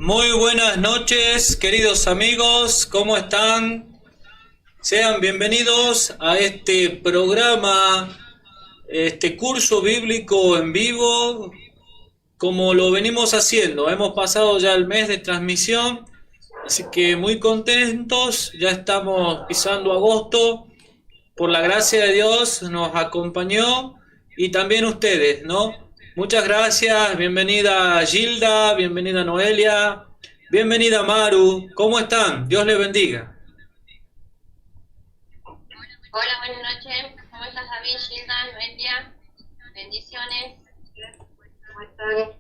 Muy buenas noches, queridos amigos, ¿cómo están? Sean bienvenidos a este programa, este curso bíblico en vivo, como lo venimos haciendo. Hemos pasado ya el mes de transmisión, así que muy contentos, ya estamos pisando agosto. Por la gracia de Dios nos acompañó y también ustedes, ¿no? Muchas gracias, bienvenida Gilda, bienvenida Noelia, bienvenida Maru, ¿cómo están? Dios les bendiga. Hola, buenas noches. ¿Cómo estás, David, Gilda, Noelia? Bendiciones. ¿Cómo están?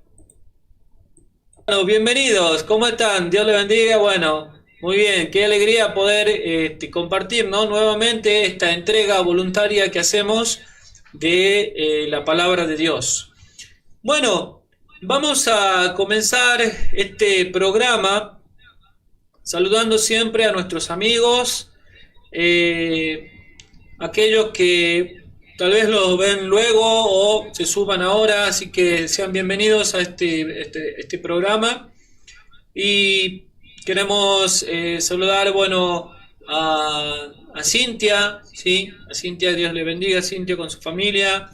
Bueno, bienvenidos, ¿cómo están? Dios les bendiga. Bueno, muy bien, qué alegría poder compartir, ¿no? Nuevamente esta entrega voluntaria que hacemos de la palabra de Dios. Bueno, vamos a comenzar este programa saludando siempre a nuestros amigos, aquellos que tal vez los ven luego o se suban ahora, así que sean bienvenidos a este programa. Y queremos saludar, bueno, a Cintia, ¿sí? A Cintia, Dios le bendiga, Cintia con su familia,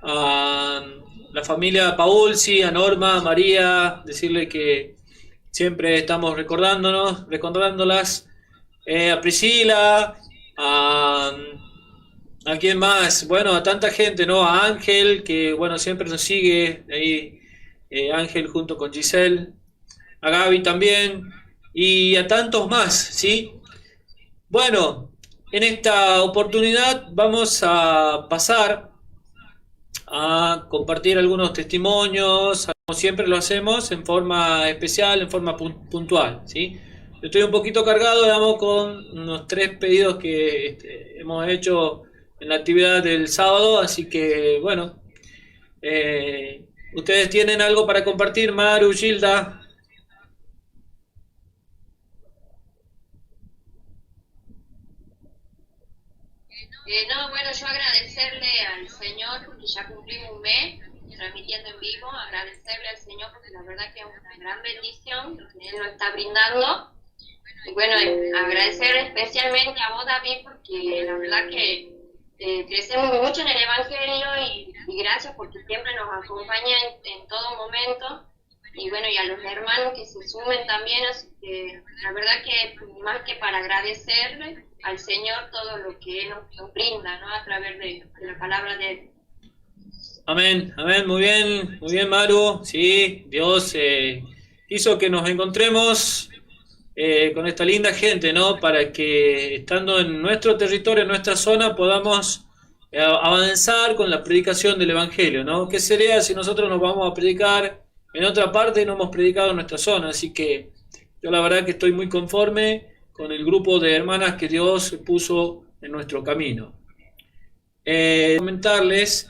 a la familia Paulsi, a Norma, a María, decirle que siempre estamos recordándolas, a Priscila, a quién más, bueno, a tanta gente, ¿no? A Ángel, que bueno, siempre nos sigue ahí, Ángel junto con Giselle, a Gaby también, y a tantos más, ¿sí? Bueno, en esta oportunidad vamos a pasar a compartir algunos testimonios, como siempre lo hacemos, en forma especial, en forma puntual, ¿sí? Yo estoy un poquito cargado, digamos, con unos 3 pedidos que hemos hecho en la actividad del sábado, así que, bueno, ¿ustedes tienen algo para compartir, Maru, Gilda? No, bueno, yo agradecerle al Señor porque ya cumplimos un mes transmitiendo en vivo, agradecerle al Señor porque la verdad que es una gran bendición lo que Él nos está brindando. Y bueno, agradecer especialmente a vos, David, porque la verdad que crecemos mucho en el Evangelio y gracias porque siempre nos acompaña en todo momento. Y bueno, y a los hermanos que se sumen también, así que la verdad que más que para agradecerle al Señor todo lo que Él nos brinda, ¿no? A través de la palabra de Él. Amén, amén, muy bien Maru, sí, Dios hizo que nos encontremos con esta linda gente, ¿no? Para que estando en nuestro territorio, en nuestra zona, podamos avanzar con la predicación del Evangelio, ¿no? ¿Qué sería si nosotros nos vamos a predicar en otra parte y no hemos predicado en nuestra zona? Así que yo la verdad que estoy muy conforme con el grupo de hermanas que Dios puso en nuestro camino. Comentarles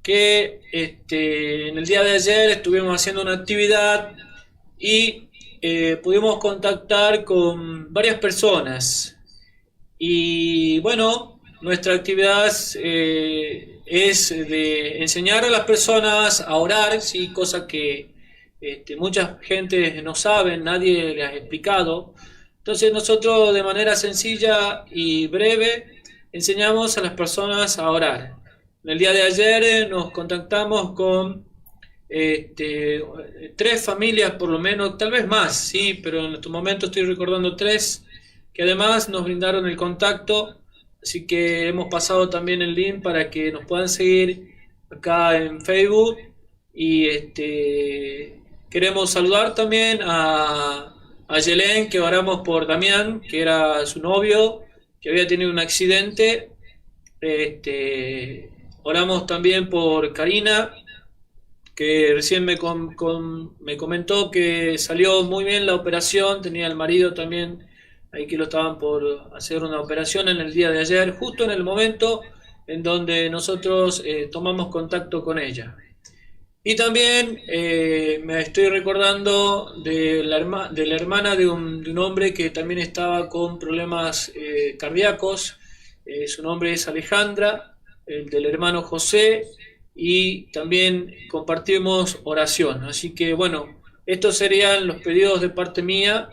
que en el día de ayer estuvimos haciendo una actividad y pudimos contactar con varias personas. Y bueno, nuestra actividad es de enseñar a las personas a orar, ¿sí? Cosa que mucha gente no sabe, nadie les ha explicado. Entonces nosotros de manera sencilla y breve enseñamos a las personas a orar. En el día de ayer nos contactamos con 3 familias por lo menos, tal vez más, sí, pero en este momento estoy recordando 3 que además nos brindaron el contacto, así que hemos pasado también el link para que nos puedan seguir acá en Facebook y queremos saludar también a Yelén, que oramos por Damián, que era su novio, que había tenido un accidente. Oramos también por Karina, que recién me comentó que salió muy bien la operación, tenía el marido también ahí que lo estaban por hacer una operación en el día de ayer, justo en el momento en donde nosotros tomamos contacto con ella. Y también me estoy recordando de la hermana de un hombre que también estaba con problemas cardíacos. Su nombre es Alejandra, el del hermano José, y también compartimos oración. Así que bueno, estos serían los pedidos de parte mía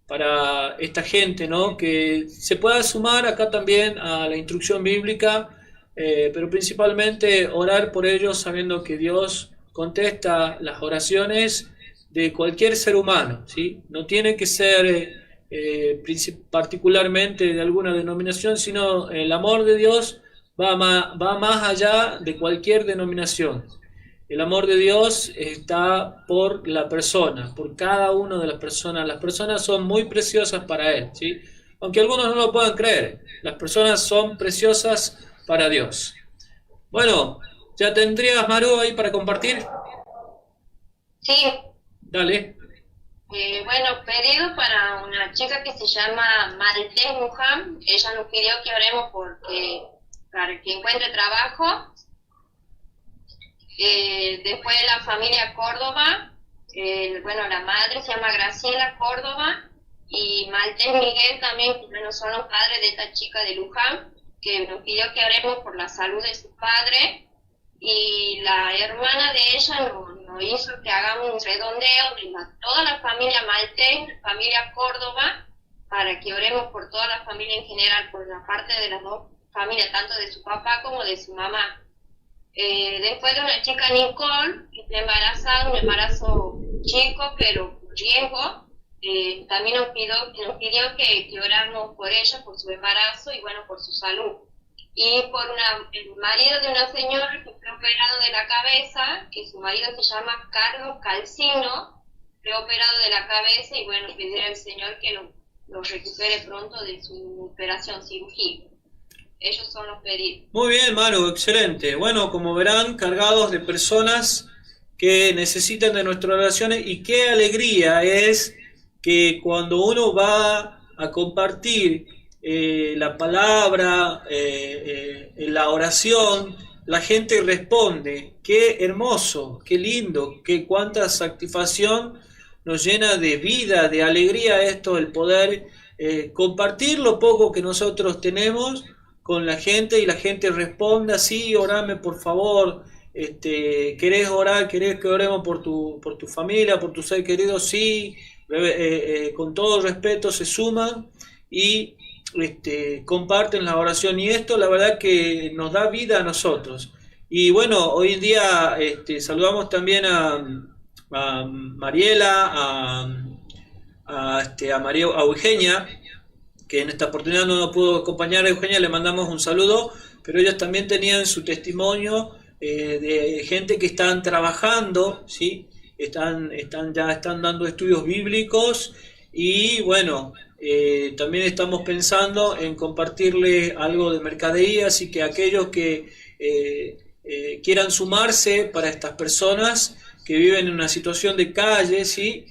para esta gente, ¿no? Que se pueda sumar acá también a la instrucción bíblica, pero principalmente orar por ellos sabiendo que Dios contesta las oraciones de cualquier ser humano, ¿sí? No tiene que ser particularmente de alguna denominación, sino el amor de Dios va más allá de cualquier denominación. El amor de Dios está por la persona, por cada una de las personas. Las personas son muy preciosas para Él, ¿sí? Aunque algunos no lo puedan creer, las personas son preciosas para Dios. Bueno, ¿ya tendrías, Maru, ahí para compartir? Sí. Dale. Bueno, pedido para una chica que se llama Maltés Mujam. Ella nos pidió que oremos para que encuentre trabajo. Después la familia Córdoba, bueno, la madre se llama Graciela Córdoba y Maltés Miguel también, que bueno, son los padres de esta chica de Luján, que nos pidió que oremos por la salud de su padre, y la hermana de ella nos hizo que hagamos un redondeo de toda la familia Maltés, familia Córdoba, para que oremos por toda la familia en general, por la parte de las dos familias, tanto de su papá como de su mamá. Después de una chica Nicole, que está embarazada, un embarazo chico pero riesgo, también nos pidió que oráramos por ella, por su embarazo y bueno, por su salud. Y por el marido de una señora que fue operado de la cabeza, que su marido se llama Carlos Calcino, fue operado de la cabeza y bueno, pedir al Señor que lo recupere pronto de su operación, cirugía. Ellos son los pedidos. Muy bien, Maru, excelente. Bueno, como verán, cargados de personas que necesitan de nuestras oraciones, y qué alegría es que cuando uno va a compartir la palabra, la oración, la gente responde. Qué hermoso, qué lindo, qué cuánta satisfacción nos llena de vida, de alegría esto, el poder compartir lo poco que nosotros tenemos con la gente y la gente responda: sí, orame por favor, querés orar, querés que oremos por tu familia, por tu ser querido, sí, con todo respeto se suman y comparten la oración, y esto la verdad que nos da vida a nosotros. Y bueno, hoy en día saludamos también a Mariela, a Eugenia, que en esta oportunidad no nos pudo acompañar. A Eugenia le mandamos un saludo, pero ellas también tenían su testimonio de gente que están trabajando, ¿sí? Ya están dando estudios bíblicos, y bueno, también estamos pensando en compartirle algo de mercadería, así que aquellos que quieran sumarse para estas personas que viven en una situación de calle, ¿sí?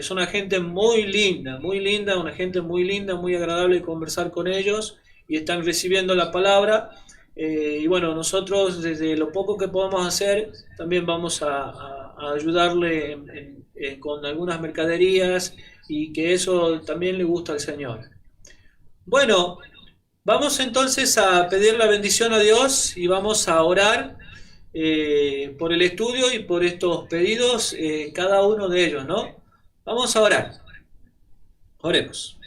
Son una gente muy linda, una gente muy linda, muy agradable conversar con ellos, y están recibiendo la palabra. Y bueno, nosotros desde lo poco que podamos hacer también vamos a ayudarle con algunas mercaderías, y que eso también le gusta al Señor. Bueno, vamos entonces a pedir la bendición a Dios y vamos a orar por el estudio y por estos pedidos, cada uno de ellos, ¿no? Vamos a orar. Oremos.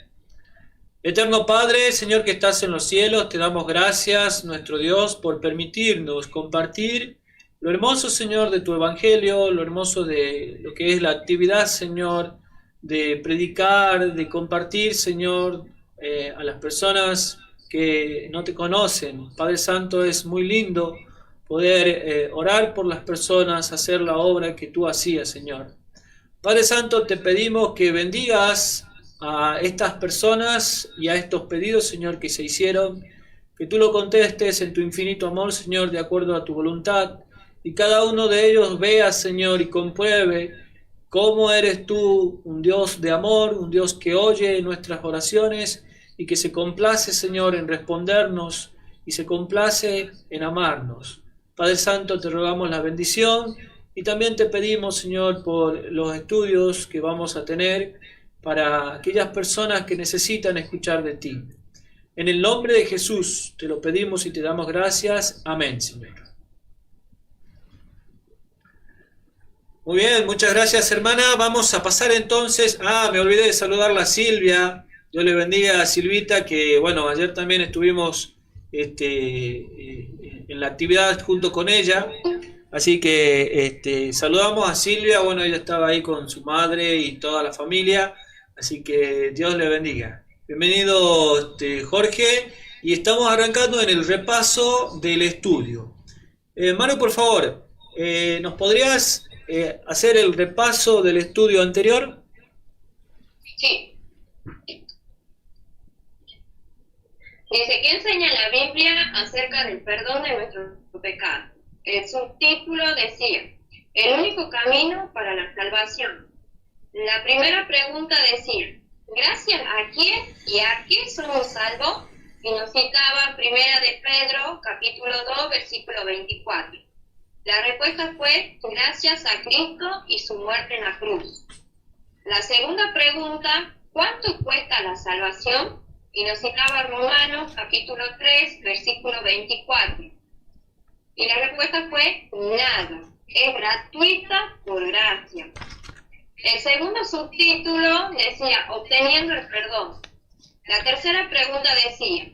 Eterno Padre, Señor que estás en los cielos, te damos gracias, nuestro Dios, por permitirnos compartir lo hermoso, Señor, de tu Evangelio, lo hermoso de lo que es la actividad, Señor, de predicar, de compartir, Señor, a las personas que no te conocen. Padre Santo, es muy lindo poder orar por las personas, hacer la obra que tú hacías, Señor. Padre Santo, te pedimos que bendigas a estas personas y a estos pedidos, Señor, que se hicieron, que tú lo contestes en tu infinito amor, Señor, de acuerdo a tu voluntad, y cada uno de ellos vea, Señor, y compruebe cómo eres tú, un Dios de amor, un Dios que oye nuestras oraciones y que se complace, Señor, en respondernos y se complace en amarnos. Padre Santo, te rogamos la bendición, y también te pedimos, Señor, por los estudios que vamos a tener para aquellas personas que necesitan escuchar de ti. En el nombre de Jesús te lo pedimos y te damos gracias. Amén, Señor. Muy bien, muchas gracias, hermana. Vamos a pasar entonces. Me olvidé de saludarla a Silvia. Dios le bendiga a Silvita, que bueno, ayer también estuvimos en la actividad junto con ella. Así que saludamos a Silvia. Bueno, ella estaba ahí con su madre y toda la familia. Así que Dios le bendiga. Bienvenido, Jorge. Y estamos arrancando en el repaso del estudio. Mario, por favor, ¿nos podrías hacer el repaso del estudio anterior? Sí. Dice, ¿qué enseña la Biblia acerca del perdón de nuestros pecados? El subtítulo decía, el único camino para la salvación. La primera pregunta decía, ¿gracias a quién y a qué somos salvos? Y nos citaba Primera de Pedro, capítulo 2, versículo 24. La respuesta fue, gracias a Cristo y su muerte en la cruz. La segunda pregunta, ¿cuánto cuesta la salvación? Y nos citaba Romanos, capítulo 3, versículo 24. Y la respuesta fue, nada, es gratuita por gracia. El segundo subtítulo decía, obteniendo el perdón. La tercera pregunta decía,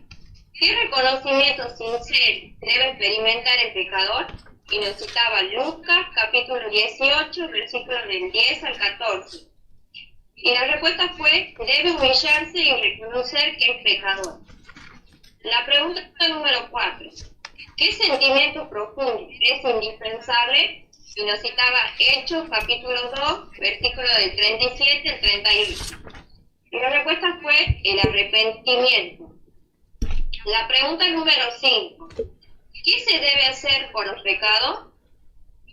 ¿qué reconocimiento sincero debe experimentar el pecador? Y nos citaba Lucas, capítulo 18, versículos del 10 al 14. Y la respuesta fue, debe humillarse y reconocer que es pecador. La pregunta número 4, ¿qué sentimiento profundo es indispensable? Y nos citaba Hechos, capítulo 2, versículos del 37 al 31. Y la respuesta fue el arrepentimiento. La pregunta número 5, ¿qué se debe hacer por los pecados?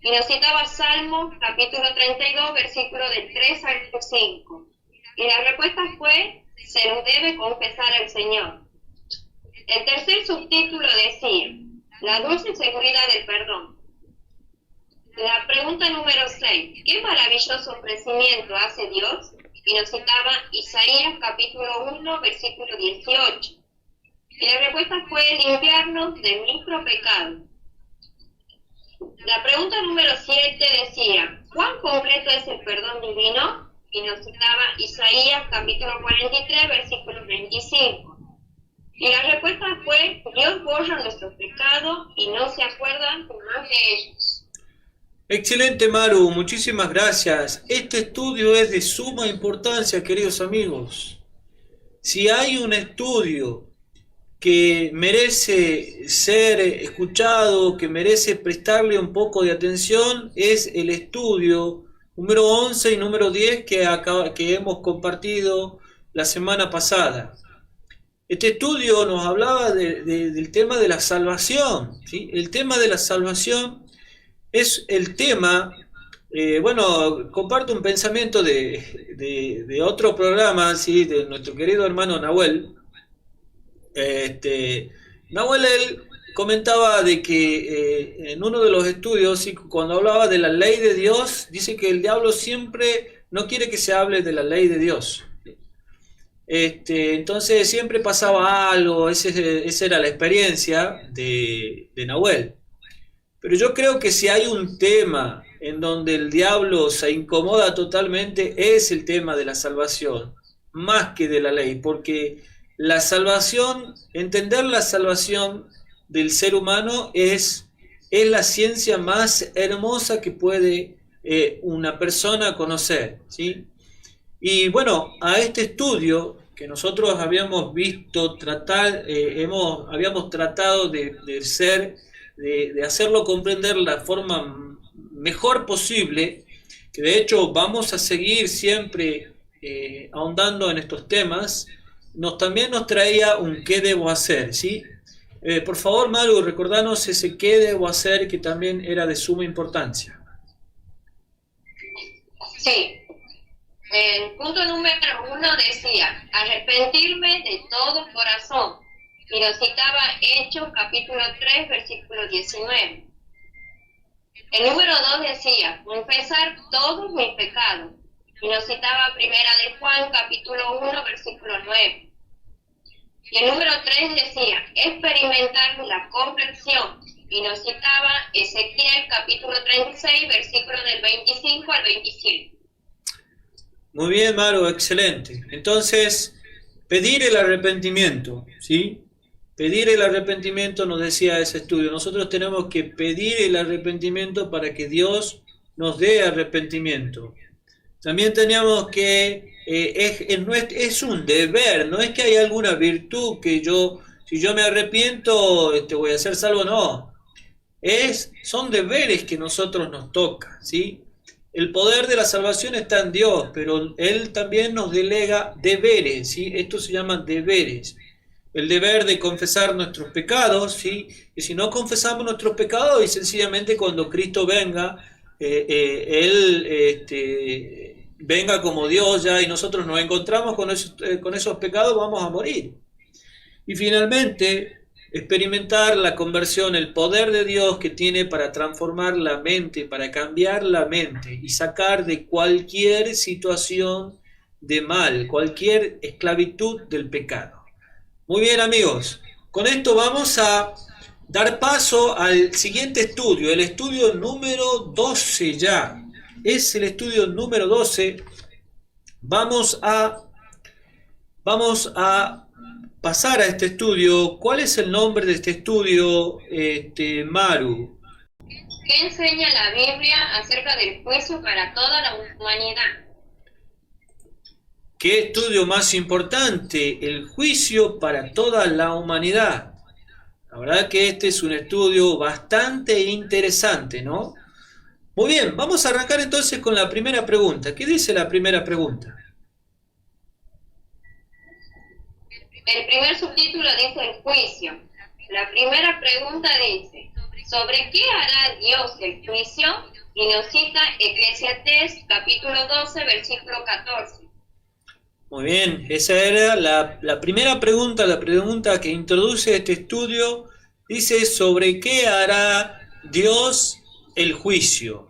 Y nos citaba Salmos, capítulo 32, versículo del 3 al 5. Y la respuesta fue, se nos debe confesar al Señor. El tercer subtítulo decía, la dulce seguridad del perdón. La pregunta número 6, ¿qué maravilloso ofrecimiento hace Dios? Y nos citaba Isaías, capítulo 1, versículo 18. Y la respuesta fue limpiarnos de nuestro pecado. La pregunta número 7 decía, ¿cuán completo es el perdón divino? Y nos citaba Isaías capítulo 43, versículo 25. Y la respuesta fue, Dios borra nuestros pecados y no se acuerdan más de ellos. Excelente, Maru, muchísimas gracias. Este estudio es de suma importancia, queridos amigos. Si hay un estudio que merece ser escuchado, que merece prestarle un poco de atención, es el estudio número 11 y número 10 que hemos compartido la semana pasada. Este estudio nos hablaba del tema de la salvación, ¿sí? El tema de la salvación es el tema, comparto un pensamiento de otro programa, ¿sí? De nuestro querido hermano Nahuel. Nahuel él comentaba de que en uno de los estudios, ¿sí? Cuando hablaba de la ley de Dios, dice que el diablo siempre no quiere que se hable de la ley de Dios. Entonces siempre pasaba algo, esa era la experiencia de Nahuel. Pero yo creo que si hay un tema en donde el diablo se incomoda totalmente, es el tema de la salvación, más que de la ley, porque la salvación, entender la salvación del ser humano es la ciencia más hermosa que puede una persona conocer, ¿sí? Y bueno, a este estudio que nosotros habíamos visto tratar, habíamos tratado de hacerlo comprender la forma mejor posible, que de hecho vamos a seguir siempre ahondando en estos temas. También nos traía un qué debo hacer, ¿sí? Por favor, Maru, recordanos ese qué debo hacer que también era de suma importancia. Sí. El punto número 1 decía, arrepentirme de todo corazón. Y nos citaba Hechos capítulo 3, versículo 19. El número 2 decía, confesar todos mis pecados. Y nos citaba Primera de Juan capítulo 1, versículo 9. Y el número 3 decía, experimentar la comprensión. y nos citaba Ezequiel capítulo 36, versículos del 25 al 27. Muy bien, Maru, excelente. Entonces, pedir el arrepentimiento, ¿sí? Pedir el arrepentimiento nos decía ese estudio. Nosotros tenemos que pedir el arrepentimiento para que Dios nos dé arrepentimiento. También teníamos que, es un deber, no es que hay alguna virtud que si yo me arrepiento, voy a ser salvo, no. Son deberes que nosotros nos toca, ¿sí? El poder de la salvación está en Dios, pero Él también nos delega deberes, ¿sí? Esto se llama deberes. El deber de confesar nuestros pecados, ¿sí? Y si no confesamos nuestros pecados, y sencillamente cuando Cristo venga, Él venga como Dios ya y nosotros nos encontramos con esos pecados, vamos a morir. Y finalmente, experimentar la conversión, el poder de Dios que tiene para transformar la mente, para cambiar la mente y sacar de cualquier situación de mal, cualquier esclavitud del pecado. Muy bien, amigos, con esto vamos a dar paso al siguiente estudio, el estudio número 12 ya. Es el estudio número 12. Vamos a pasar a este estudio. ¿Cuál es el nombre de este estudio, Maru? ¿Qué enseña la Biblia acerca del juicio para toda la humanidad? ¿Qué estudio más importante? El juicio para toda la humanidad. La verdad que este es un estudio bastante interesante, ¿no? Muy bien, vamos a arrancar entonces con la primera pregunta. ¿Qué dice la primera pregunta? El primer subtítulo dice el juicio. La primera pregunta dice, ¿sobre qué hará Dios el juicio? Y nos cita Eclesiastés capítulo 12, versículo 14. Muy bien, esa era la primera pregunta, la pregunta que introduce este estudio. Dice, ¿sobre qué hará Dios el juicio?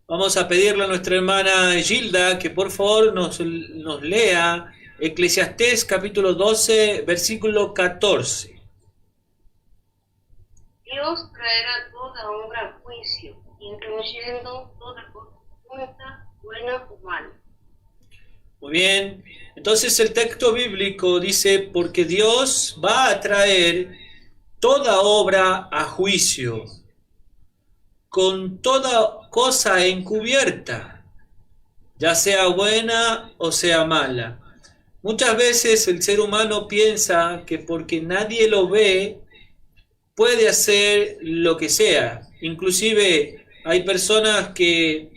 Vamos a pedirle a nuestra hermana Gilda que por favor nos lea Eclesiastés capítulo 12, versículo 14. Dios traerá toda obra al juicio, incluyendo toda cosa oculta, buena o mala. Muy bien, entonces el texto bíblico dice, porque Dios va a traer toda obra a juicio, con toda cosa encubierta, ya sea buena o sea mala. Muchas veces el ser humano piensa que porque nadie lo ve, puede hacer lo que sea. Inclusive hay personas que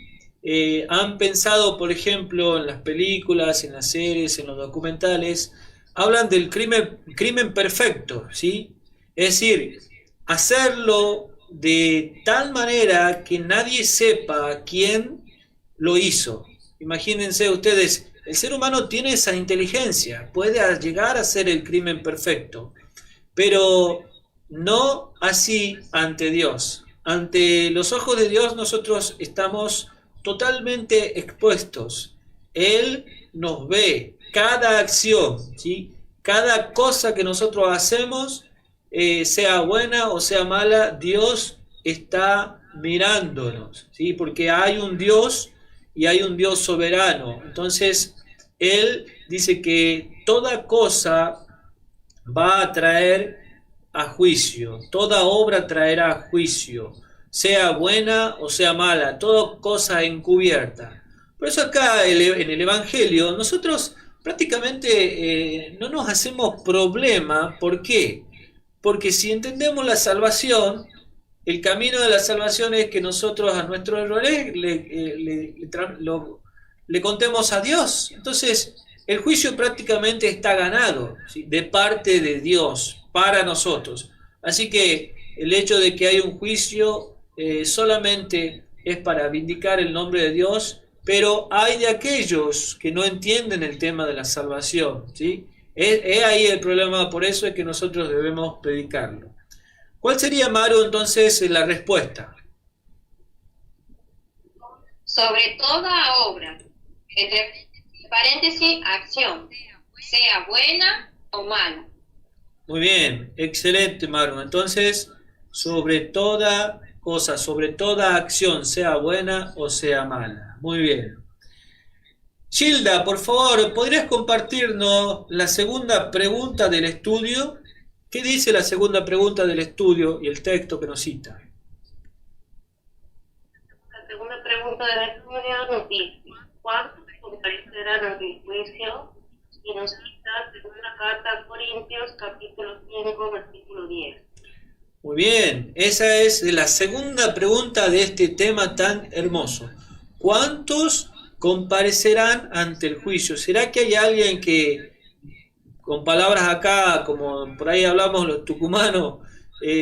han pensado, por ejemplo, en las películas, en las series, en los documentales, hablan del crimen perfecto, ¿sí? Es decir, hacerlo de tal manera que nadie sepa quién lo hizo. Imagínense ustedes, el ser humano tiene esa inteligencia, puede llegar a ser el crimen perfecto, pero no así ante Dios. Ante los ojos de Dios nosotros estamos totalmente expuestos. Él nos ve cada acción, ¿sí? Cada cosa que nosotros hacemos, sea buena o sea mala, Dios está mirándonos, ¿sí? Porque hay un Dios y hay un Dios soberano. Entonces, Él dice que toda cosa va a traer a juicio, toda obra traerá a juicio, sea buena o sea mala, toda cosa encubierta. Por eso acá en el Evangelio nosotros prácticamente no nos hacemos problema. ¿Por qué? Porque si entendemos la salvación, el camino de la salvación es que nosotros a nuestros errores le contemos a Dios. Entonces el juicio prácticamente está ganado, ¿sí? De parte de Dios para nosotros. Así que el hecho de que hay un juicio solamente es para vindicar el nombre de Dios, pero hay de aquellos que no entienden el tema de la salvación, ¿sí? Es ahí el problema, por eso es que nosotros debemos predicarlo. ¿Cuál sería, Maru, entonces la respuesta? Sobre toda obra, entre paréntesis, acción, sea buena o mala. Muy bien, excelente, Maru. Entonces, sobre toda cosa, sobre toda acción, sea buena o sea mala. Muy bien. Gilda, por favor, ¿podrías compartirnos la segunda pregunta del estudio? ¿Qué dice la segunda pregunta del estudio y el texto que nos cita? La segunda pregunta del estudio nos dice: ¿cuántos comparecerán ante el juicio? Y nos cita segunda carta a Corintios, capítulo 5, versículo 10. Muy bien, esa es la segunda pregunta de este tema tan hermoso. ¿Cuántos comparecerán ante el juicio? ¿Será que hay alguien que, con palabras acá, como por ahí hablamos los tucumanos,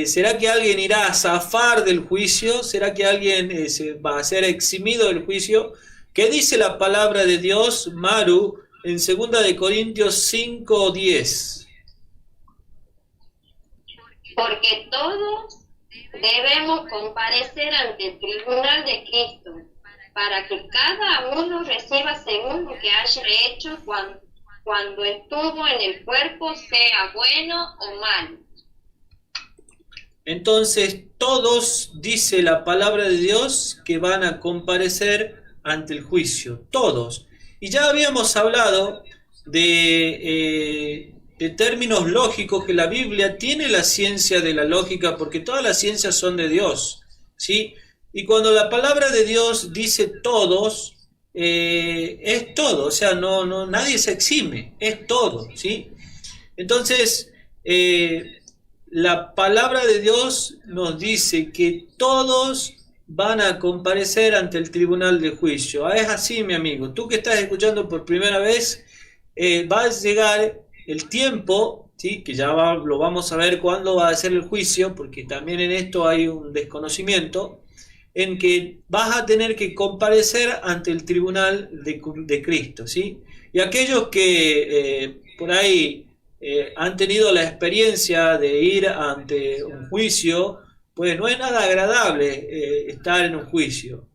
¿será que alguien irá a zafar del juicio? ¿Será que alguien se va a ser eximido del juicio? ¿Qué dice la palabra de Dios, Maru, en 2 Corintios 5:10? Porque todos debemos comparecer ante el tribunal de Cristo, para que cada uno reciba según lo que haya hecho cuando estuvo en el cuerpo, sea bueno o malo. Entonces todos, dice la palabra de Dios, que van a comparecer ante el juicio, todos. Y ya habíamos hablado de términos lógicos, que la Biblia tiene la ciencia de la lógica, porque todas las ciencias son de Dios, ¿sí? Y cuando la palabra de Dios dice todos, es todo, o sea, no, nadie se exime, es todo, ¿sí? Entonces, la palabra de Dios nos dice que todos van a comparecer ante el tribunal de juicio. Es así, mi amigo, tú que estás escuchando por primera vez, va a llegar el tiempo, ¿sí? Que ya lo vamos a ver cuándo va a ser el juicio, porque también en esto hay un desconocimiento, en que vas a tener que comparecer ante el tribunal de Cristo, ¿sí? Y aquellos que por ahí han tenido la experiencia de ir ante un juicio, pues no es nada agradable estar en un juicio.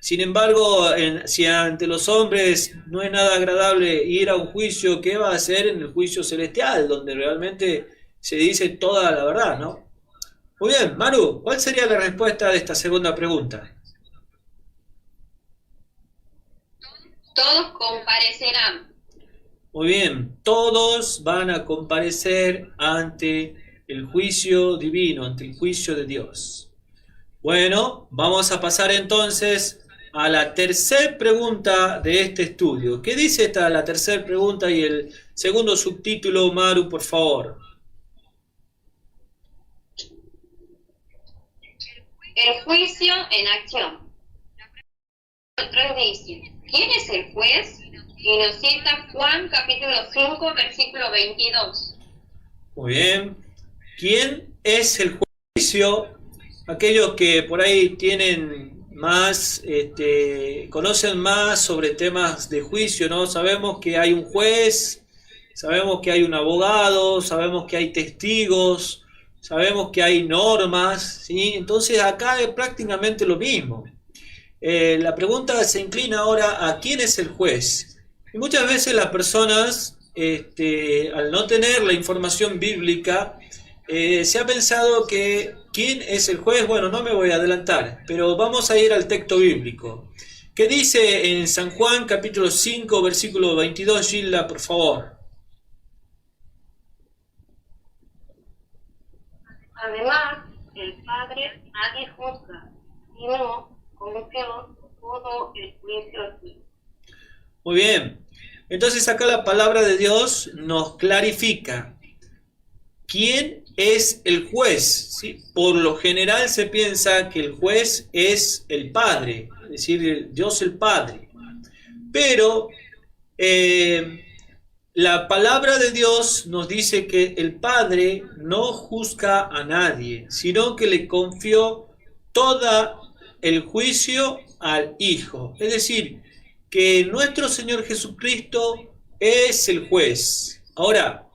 Sin embargo, si ante los hombres no es nada agradable ir a un juicio, ¿qué va a hacer en el juicio celestial, donde realmente se dice toda la verdad, ¿no? Muy bien, Maru, ¿cuál sería la respuesta de esta segunda pregunta? Todos comparecerán. Muy bien, todos van a comparecer ante el juicio divino, ante el juicio de Dios. Bueno, vamos a pasar entonces a la tercera pregunta de este estudio. ¿Qué dice la tercera pregunta y el segundo subtítulo, Maru, por favor? El juicio en acción. El 3 dice: ¿quién es el juez? Y nos cita Juan capítulo 5, versículo 22. Muy bien. ¿Quién es el juicio? Aquellos que por ahí tienen más, conocen más sobre temas de juicio, ¿no? Sabemos que hay un juez, sabemos que hay un abogado, sabemos que hay testigos, sabemos que hay normas, ¿sí? Entonces acá es prácticamente lo mismo. La pregunta se inclina ahora a quién es el juez. Y muchas veces las personas, al no tener la información bíblica, se ha pensado que ¿quién es el juez? Bueno, no me voy a adelantar, pero vamos a ir al texto bíblico. ¿Qué dice en San Juan capítulo 5, versículo 22, Gilda, por favor? Además, el Padre nadie juzga, sino confió todo el juicio aquí. Muy bien. Entonces acá la palabra de Dios nos clarifica quién es el juez, ¿sí? Por lo general se piensa que el juez es el Padre, es decir, Dios el Padre. Pero la palabra de Dios nos dice que el Padre no juzga a nadie, sino que le confió todo el juicio al Hijo. Es decir, que nuestro Señor Jesucristo es el juez. Ahora,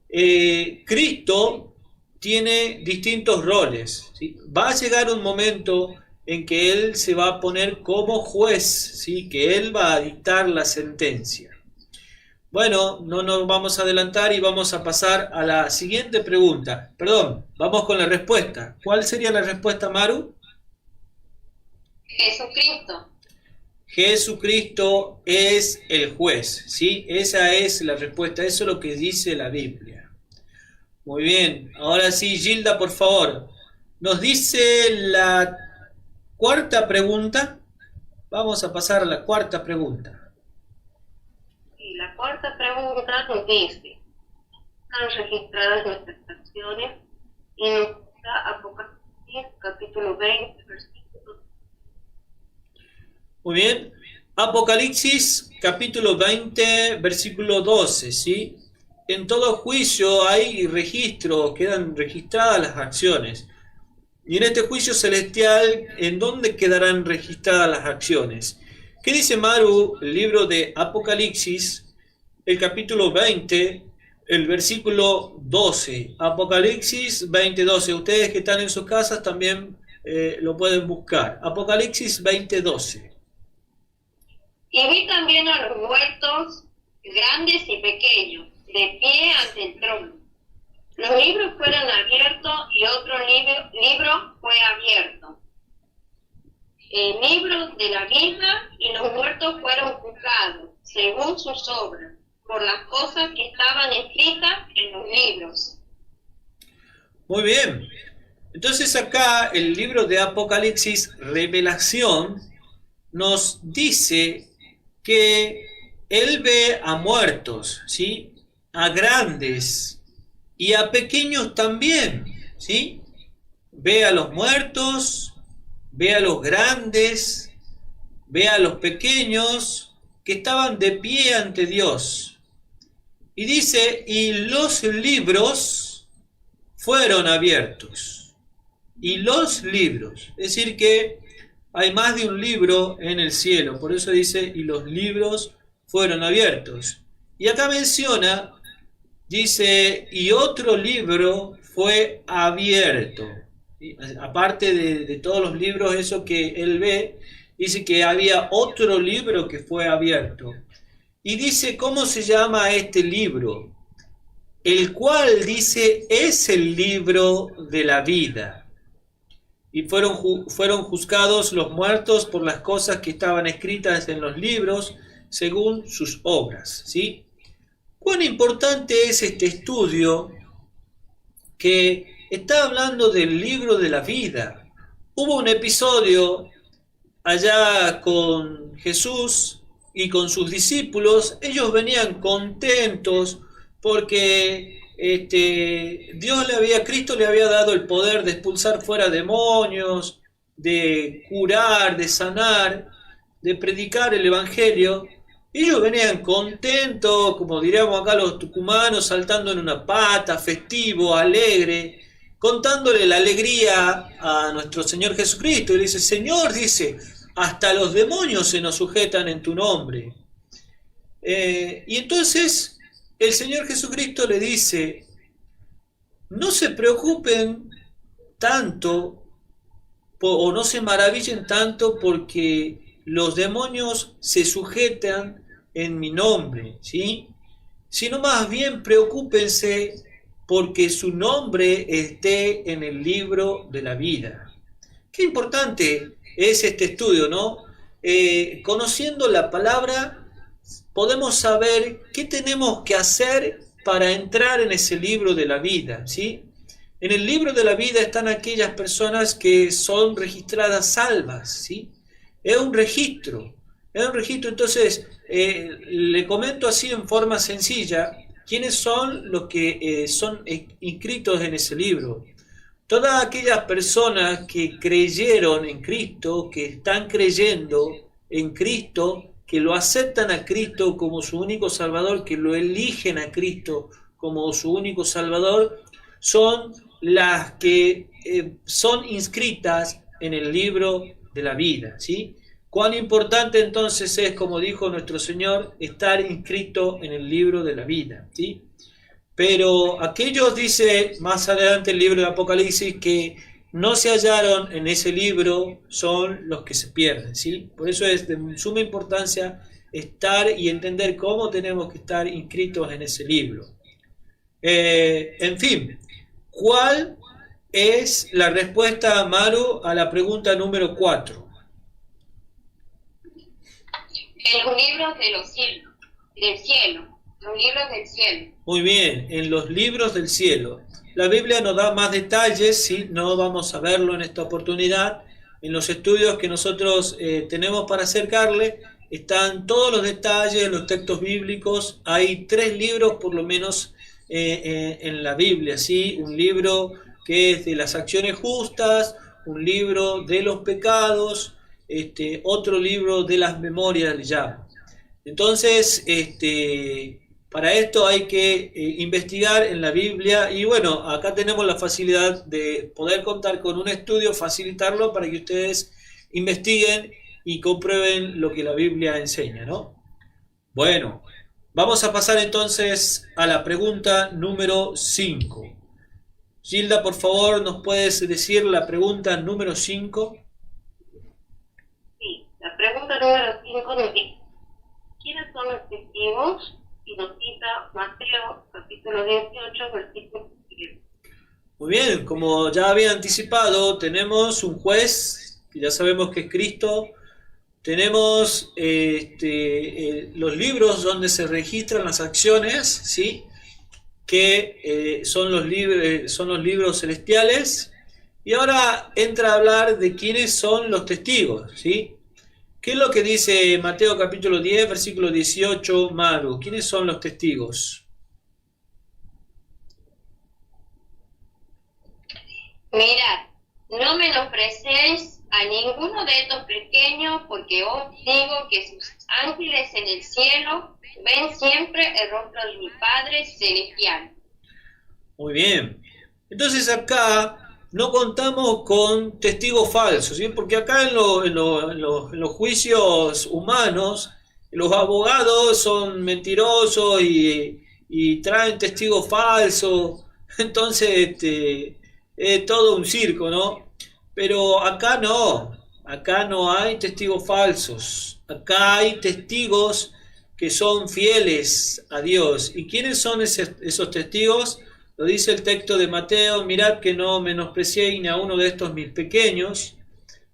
Cristo tiene distintos roles, ¿sí? Va a llegar un momento en que Él se va a poner como juez, ¿sí? Que Él va a dictar la sentencia. Bueno, no nos vamos a adelantar y vamos a pasar a la siguiente pregunta. Perdón, vamos con la respuesta. ¿Cuál sería la respuesta, Maru? Jesucristo. Jesucristo es el juez, ¿sí? Esa es la respuesta, eso es lo que dice la Biblia. Muy bien, ahora sí, Gilda, por favor. Nos dice la cuarta pregunta. Vamos a pasar a la cuarta pregunta. Y la cuarta pregunta nos dice, ¿están registradas nuestras acciones? Y nos da Apocalipsis capítulo 20, versículo. Muy bien, Apocalipsis capítulo 20, versículo 12, ¿sí? En todo juicio hay registro, quedan registradas las acciones. Y en este juicio celestial, ¿en dónde quedarán registradas las acciones? ¿Qué dice Maru, el libro de Apocalipsis, el capítulo 20, el versículo 12? Apocalipsis 20, 12. Ustedes que están en sus casas también lo pueden buscar. Apocalipsis 20, 12. Y vi también a los muertos, grandes y pequeños, de pie ante el trono. Los libros fueron abiertos y otro libro fue abierto. El libro de la vida, y los muertos fueron juzgados, según sus obras, por las cosas que estaban escritas en los libros. Muy bien. Entonces acá el libro de Apocalipsis, Revelación, nos dice que él ve a muertos, ¿sí? A grandes y a pequeños también, ¿sí? Ve a los muertos, ve a los grandes, ve a los pequeños que estaban de pie ante Dios. Y dice, y los libros fueron abiertos. Y los libros, es decir que hay más de un libro en el cielo, por eso dice, y los libros fueron abiertos. Y acá menciona, dice, y otro libro fue abierto. Y aparte de todos los libros, eso que él ve, dice que había otro libro que fue abierto. Y dice, ¿cómo se llama este libro? El cual dice, es el libro de la vida. Y fueron juzgados los muertos por las cosas que estaban escritas en los libros, según sus obras, ¿sí? ¿Cuán importante es este estudio que está hablando del libro de la vida? Hubo un episodio allá con Jesús y con sus discípulos. Ellos venían contentos porque Cristo le había dado el poder de expulsar fuera demonios, de curar, de sanar, de predicar el evangelio. Ellos venían contentos, como diríamos acá los tucumanos, saltando en una pata, festivo, alegre, contándole la alegría a nuestro Señor Jesucristo. Y le dice, Señor, dice, hasta los demonios se nos sujetan en tu nombre. Y entonces el Señor Jesucristo le dice, no se preocupen tanto o no se maravillen tanto porque los demonios se sujetan en mi nombre, ¿sí? Sino más bien preocúpense porque su nombre esté en el libro de la vida. Qué importante es este estudio, ¿no? Conociendo la palabra, podemos saber qué tenemos que hacer para entrar en ese libro de la vida, ¿sí? En el libro de la vida están aquellas personas que son registradas salvas, ¿sí? Es un registro, entonces le comento así en forma sencilla, ¿quiénes son los que son inscritos en ese libro? Todas aquellas personas que creyeron en Cristo, que están creyendo en Cristo, que lo aceptan a Cristo como su único Salvador, que lo eligen a Cristo como su único Salvador, son las que son inscritas en el libro de la vida, ¿sí? Cuán importante entonces es, como dijo nuestro Señor, estar inscrito en el libro de la vida, ¿sí? Pero aquellos, dice más adelante el libro de Apocalipsis, que no se hallaron en ese libro son los que se pierden, ¿sí? Por eso es de suma importancia estar y entender cómo tenemos que estar inscritos en ese libro. En fin, ¿cuál es la respuesta, Maru, a la pregunta número 4? En los libros de los cielos, del cielo, los libros del cielo. Muy bien, en los libros del cielo. La Biblia nos da más detalles, ¿sí? No vamos a verlo en esta oportunidad. En los estudios que nosotros tenemos para acercarle, están todos los detalles, los textos bíblicos. Hay 3 libros por lo menos en la Biblia, ¿sí? Un libro que es de las acciones justas, un libro de los pecados, otro libro de las memorias, le llamo. Entonces, para esto hay que investigar en la Biblia y bueno, acá tenemos la facilidad de poder contar con un estudio, facilitarlo para que ustedes investiguen y comprueben lo que la Biblia enseña, ¿no? Bueno, vamos a pasar entonces a la pregunta número 5. Gilda, por favor, ¿nos puedes decir la pregunta número 5? Sí, la pregunta número 5 nos dice, ¿quiénes son los testigos? Y nos cita Mateo, capítulo 18, versículo 7. Muy bien, como ya había anticipado, tenemos un juez, que ya sabemos que es Cristo. Tenemos los libros donde se registran las acciones, ¿sí? Que son los libros celestiales. Y ahora entra a hablar de quiénes son los testigos, ¿sí? ¿Qué es lo que dice Mateo capítulo 10, versículo 18, Maru? ¿Quiénes son los testigos? Mirad, no menosprecéis a ninguno de estos pequeños, porque os digo que sus ángeles en el cielo ven siempre el rostro de mi Padre celestial. Muy bien. Entonces acá no contamos con testigos falsos, ¿sí? Porque acá en los juicios humanos, los abogados son mentirosos y traen testigos falsos, entonces es todo un circo, ¿no? Pero acá no hay testigos falsos, acá hay testigos que son fieles a Dios. ¿Y quiénes son esos testigos? Lo dice el texto de Mateo: mirad que no menospreciéis ni a uno de estos mis pequeños,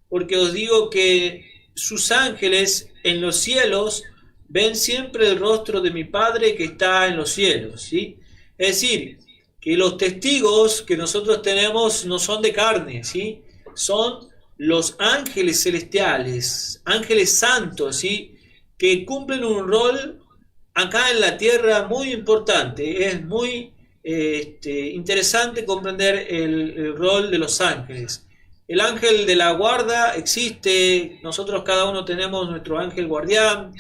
porque os digo que sus ángeles en los cielos ven siempre el rostro de mi Padre que está en los cielos, ¿sí? Es decir, que los testigos que nosotros tenemos no son de carne, ¿sí? Son los ángeles celestiales, ángeles santos, ¿sí? Que cumplen un rol acá en la tierra muy importante. Es muy interesante comprender el rol de los ángeles. El ángel de la guarda existe, nosotros cada uno tenemos nuestro ángel guardián.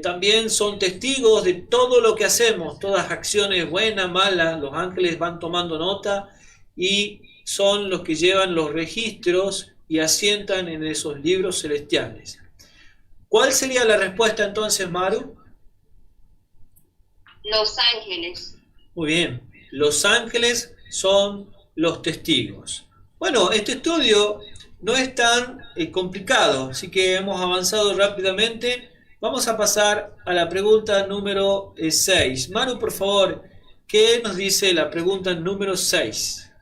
También son testigos de todo lo que hacemos, todas acciones buenas, malas. Los ángeles van tomando nota y son los que llevan los registros y asientan en esos libros celestiales. ¿Cuál sería la respuesta entonces, Maru? Los ángeles. Muy bien, los ángeles son los testigos. Bueno, este estudio no es tan complicado, así que hemos avanzado rápidamente. Vamos a pasar a la pregunta número 6. Manu, por favor, ¿qué nos dice la pregunta número 6?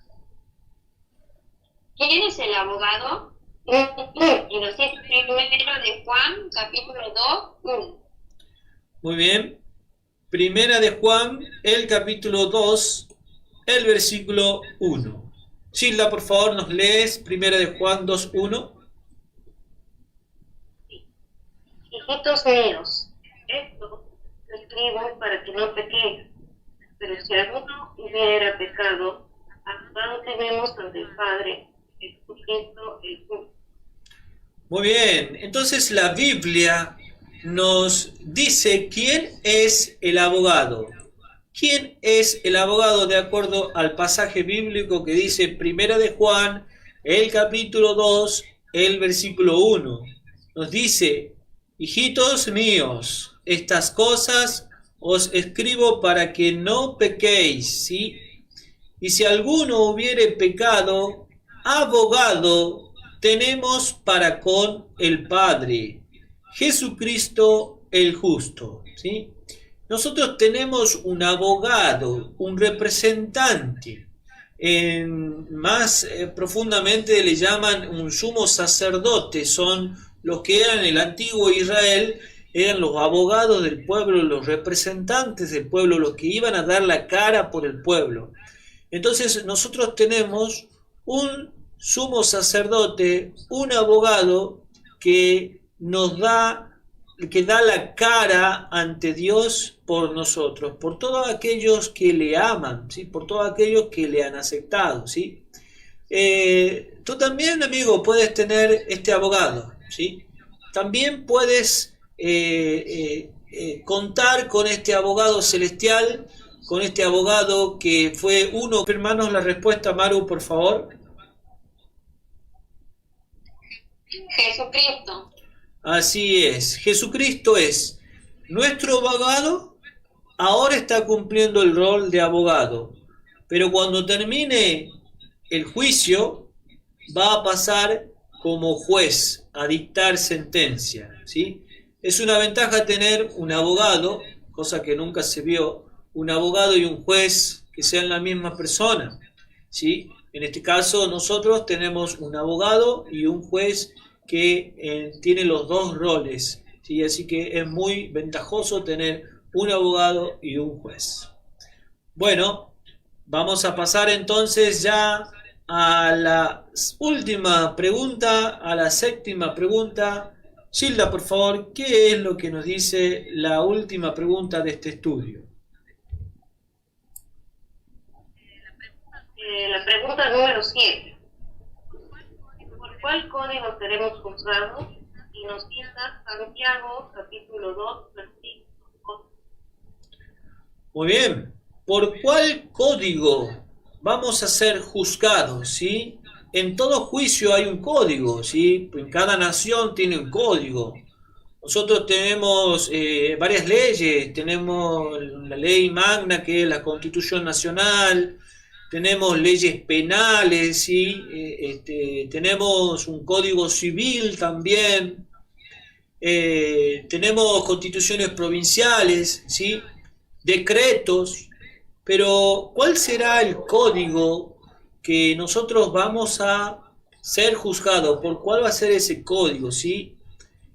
¿Quién es el abogado? Y nos dice primero de Juan, capítulo 2, 1. Muy bien. Primera de Juan, el capítulo 2, el versículo 1. Gilda, por favor, nos lees Primera de Juan 2, 1. Hijitos míos, esto lo escribo para que no pequéis, pero si alguno hubiera pecado, abogado tenemos ante el Padre, Jesucristo el justo. Muy bien, entonces la Biblia nos dice quién es el abogado. ¿Quién es el abogado de acuerdo al pasaje bíblico que dice Primera de Juan, el capítulo 2, el versículo 1? Nos dice: hijitos míos, estas cosas os escribo para que no pequéis, ¿sí? Y si alguno hubiere pecado, abogado tenemos para con el Padre, Jesucristo el justo, ¿sí? Nosotros tenemos un abogado, un representante, más profundamente le llaman un sumo sacerdote, son los que eran el antiguo Israel, eran los abogados del pueblo, los representantes del pueblo, los que iban a dar la cara por el pueblo. Entonces nosotros tenemos un sumo sacerdote, un abogado que nos da la cara ante Dios por nosotros, por todos aquellos que le aman, ¿sí? Por todos aquellos que le han aceptado, ¿sí? Tú también, amigo, puedes tener este abogado, ¿sí? También puedes contar con este abogado celestial, con este abogado que fue uno. Hermanos, la respuesta, Maru, por favor. Jesucristo. Así es, Jesucristo es nuestro abogado, ahora está cumpliendo el rol de abogado, pero cuando termine el juicio va a pasar como juez a dictar sentencia, ¿sí? Es una ventaja tener un abogado, cosa que nunca se vio, un abogado y un juez que sean la misma persona, ¿sí? En este caso nosotros tenemos un abogado y un juez que tiene los dos roles, ¿sí? Así que es muy ventajoso tener un abogado y un juez. Bueno, vamos a pasar entonces ya a la última pregunta, a la séptima pregunta. Gilda, por favor, ¿qué es lo que nos dice la última pregunta de este estudio? La pregunta número 7. ¿Por cuál código seremos juzgados? Y nos cita Santiago, capítulo 2, versículo 2. Muy bien. ¿Por cuál código vamos a ser juzgados? ¿Sí? En todo juicio hay un código, ¿sí? En cada nación tiene un código. Nosotros tenemos varias leyes, tenemos la ley magna, que es la Constitución Nacional, tenemos leyes penales, ¿sí? Tenemos un código civil también, tenemos constituciones provinciales, ¿sí? Decretos, pero ¿cuál será el código que nosotros vamos a ser juzgados? ¿Por cuál va a ser ese código? ¿Sí?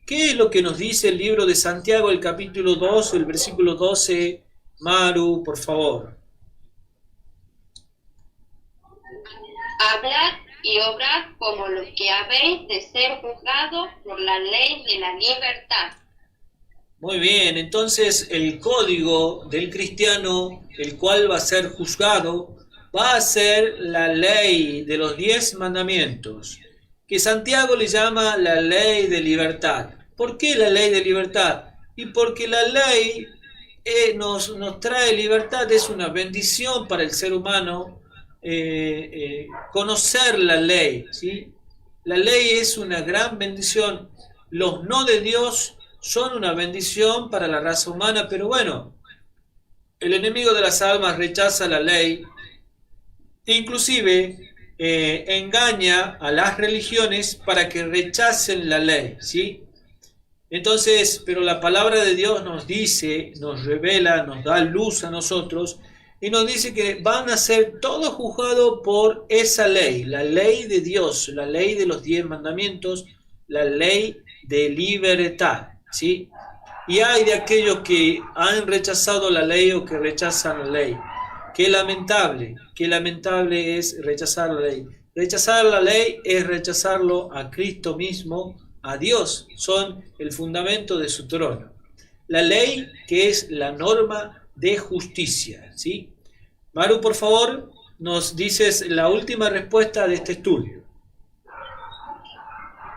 ¿Qué es lo que nos dice el libro de Santiago, el capítulo 2, el versículo 12? Maru, por favor. Hablad y obrad como los que habéis de ser juzgados por la ley de la libertad. Muy bien, entonces el código del cristiano, el cual va a ser juzgado, va a ser la ley de los 10 mandamientos, que Santiago le llama la ley de libertad. ¿Por qué la ley de libertad? Y porque la ley nos trae libertad, es una bendición para el ser humano conocer la ley, ¿sí? La ley es una gran bendición. Los no de Dios son una bendición para la raza humana, pero bueno, el enemigo de las almas rechaza la ley, inclusive engaña a las religiones para que rechacen la ley, ¿sí? Entonces, pero la palabra de Dios nos dice, nos revela, nos da luz a nosotros y nos dice que van a ser todos juzgados por esa ley, la ley de Dios, la ley de los 10 mandamientos, la ley de libertad, ¿sí? Y hay de aquellos que han rechazado la ley o que rechazan la ley. Qué lamentable es rechazar la ley. Rechazar la ley es rechazarlo a Cristo mismo, a Dios, son el fundamento de su trono. La ley, que es la norma de justicia, ¿sí? Maru, por favor, nos dices la última respuesta de este estudio.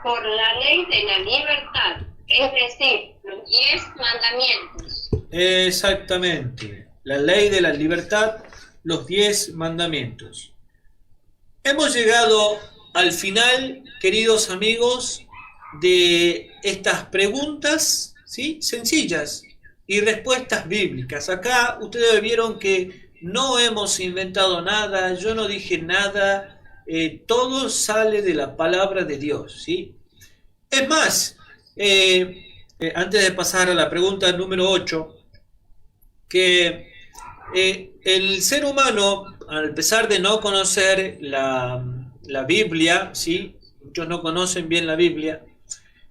Por la ley de la libertad, es decir, los 10 mandamientos. Exactamente, la ley de la libertad, los 10 mandamientos. Hemos llegado al final, queridos amigos, de estas preguntas, ¿sí? Sencillas y respuestas bíblicas. Acá ustedes vieron que no hemos inventado nada, yo no dije nada, todo sale de la palabra de Dios, ¿sí? Es más, antes de pasar a la pregunta número 8, que el ser humano, a pesar de no conocer la Biblia, ¿sí? Muchos no conocen bien la Biblia,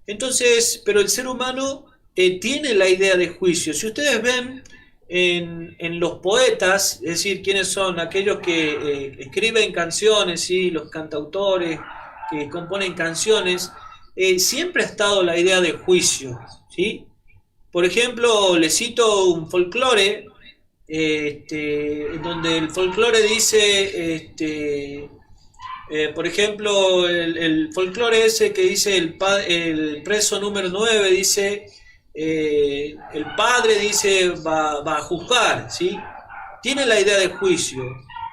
entonces, pero el ser humano tiene la idea de juicio. Si ustedes ven en los poetas, es decir, quiénes son aquellos que escriben canciones, ¿sí? Los cantautores que componen canciones, siempre ha estado la idea de juicio, ¿sí? Por ejemplo, les cito un folclore, donde el folclore dice, por ejemplo, el folclore ese que dice el preso número 9 dice, el padre dice va a juzgar, ¿sí? Tiene la idea de juicio.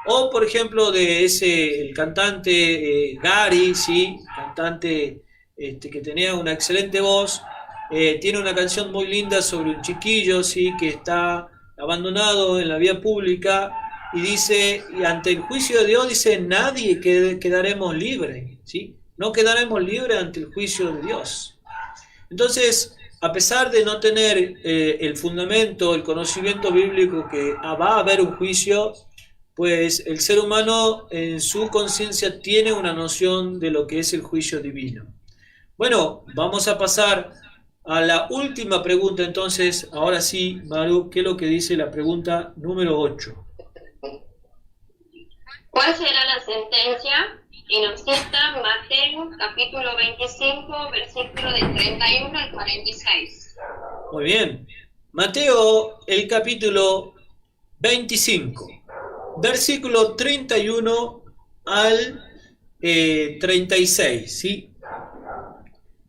O por ejemplo de el cantante Gary, ¿sí? Cantante que tenía una excelente voz, tiene una canción muy linda sobre un chiquillo, ¿sí? Que está abandonado en la vía pública y dice, y ante el juicio de Dios dice, nadie quedaremos libres, ¿sí? No quedaremos libres ante el juicio de Dios. Entonces, a pesar de no tener el fundamento, el conocimiento bíblico que va a haber un juicio, pues el ser humano en su conciencia tiene una noción de lo que es el juicio divino. Bueno, vamos a pasar a la última pregunta entonces. Ahora sí, Maru, ¿qué es lo que dice la pregunta número 8? ¿Cuál será la sentencia? Y nos cita Mateo capítulo 25, versículo de 31 al 46. Muy bien. Mateo, el capítulo 25, versículo 31 al 36, ¿sí?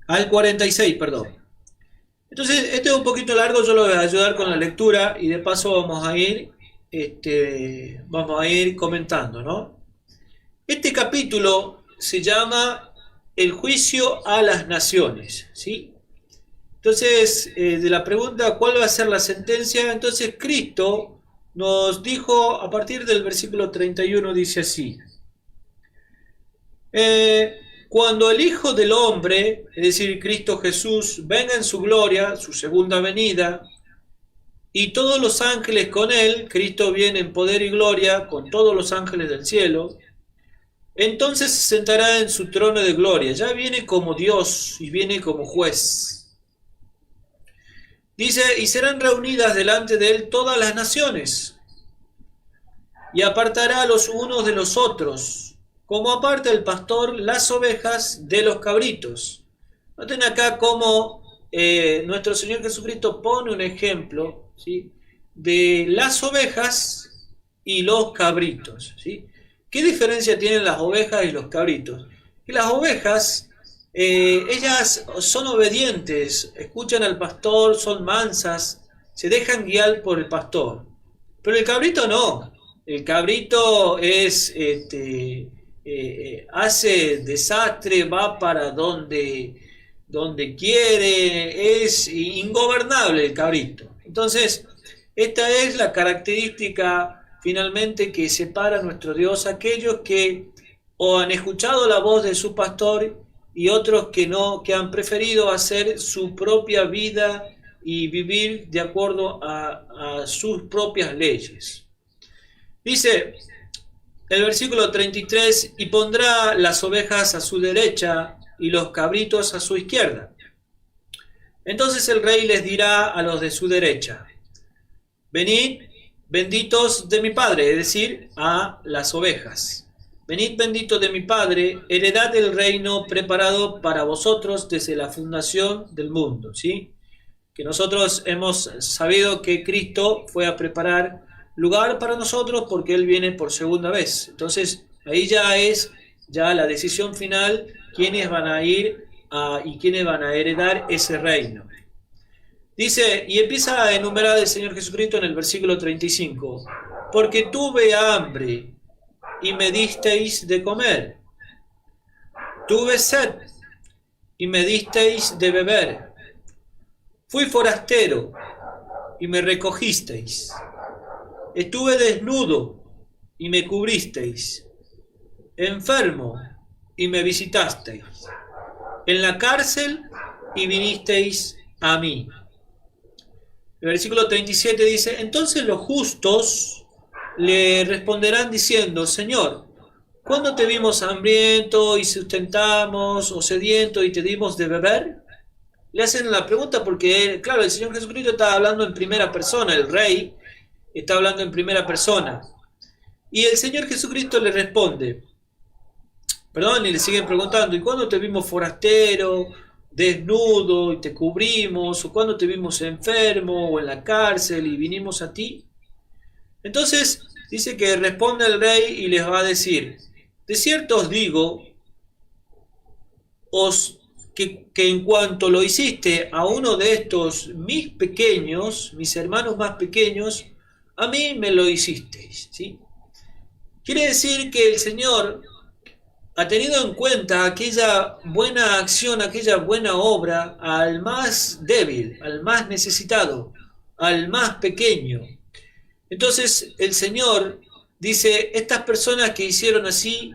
Al 46, perdón. Entonces, este es un poquito largo, yo lo voy a ayudar con la lectura y de paso vamos a ir comentando, ¿no? Este capítulo se llama El juicio a las naciones, ¿sí? Entonces, de la pregunta ¿cuál va a ser la sentencia? Entonces Cristo nos dijo a partir del versículo 31, dice así: cuando el Hijo del Hombre, es decir, Cristo Jesús, venga en su gloria, su segunda venida, y todos los ángeles con él, Cristo viene en poder y gloria con todos los ángeles del cielo, entonces se sentará en su trono de gloria. Ya viene como Dios y viene como juez. Dice, y serán reunidas delante de él todas las naciones, y apartará a los unos de los otros, como aparta el pastor las ovejas de los cabritos. Noten acá cómo nuestro Señor Jesucristo pone un ejemplo, ¿sí?, de las ovejas y los cabritos, ¿sí? ¿Qué diferencia tienen las ovejas y los cabritos? Que las ovejas, ellas son obedientes, escuchan al pastor, son mansas, se dejan guiar por el pastor. Pero el cabrito no. El cabrito es, hace desastre, va para donde quiere, es ingobernable el cabrito. Entonces, esta es la característica finalmente que separa a nuestro Dios, aquellos que o han escuchado la voz de su pastor y otros que no, que han preferido hacer su propia vida y vivir de acuerdo a sus propias leyes. Dice el versículo 33, y pondrá las ovejas a su derecha y los cabritos a su izquierda. Entonces el rey les dirá a los de su derecha: venid, benditos de mi Padre, es decir, a las ovejas. Venid, benditos de mi Padre, heredad el reino preparado para vosotros desde la fundación del mundo, ¿sí? Que nosotros hemos sabido que Cristo fue a preparar lugar para nosotros porque Él viene por segunda vez. Entonces, ahí ya es la decisión final, quiénes van a ir y quiénes van a heredar ese reino. Dice, y empieza a enumerar el Señor Jesucristo en el versículo 35. Porque tuve hambre y me disteis de comer. Tuve sed y me disteis de beber. Fui forastero y me recogisteis. Estuve desnudo y me cubristeis. Enfermo y me visitasteis. En la cárcel y vinisteis a mí. El versículo 37 dice, entonces los justos le responderán diciendo, Señor, ¿cuándo te vimos hambriento y sustentamos, o sediento y te dimos de beber? Le hacen la pregunta porque, claro, el Señor Jesucristo está hablando en primera persona, el Rey está hablando en primera persona. Y el Señor Jesucristo le responde, y le siguen preguntando, ¿y cuándo te vimos forastero, desnudo y te cubrimos? ¿O cuándo te vimos enfermo o en la cárcel y vinimos a ti? Entonces dice que responde el Rey y les va a decir, de cierto os digo, que en cuanto lo hiciste a uno de estos mis pequeños, mis hermanos más pequeños, a mí me lo hicisteis, ¿sí? Quiere decir que el Señor ha tenido en cuenta aquella buena acción, aquella buena obra al más débil, al más necesitado, al más pequeño. Entonces el Señor dice, estas personas que hicieron así,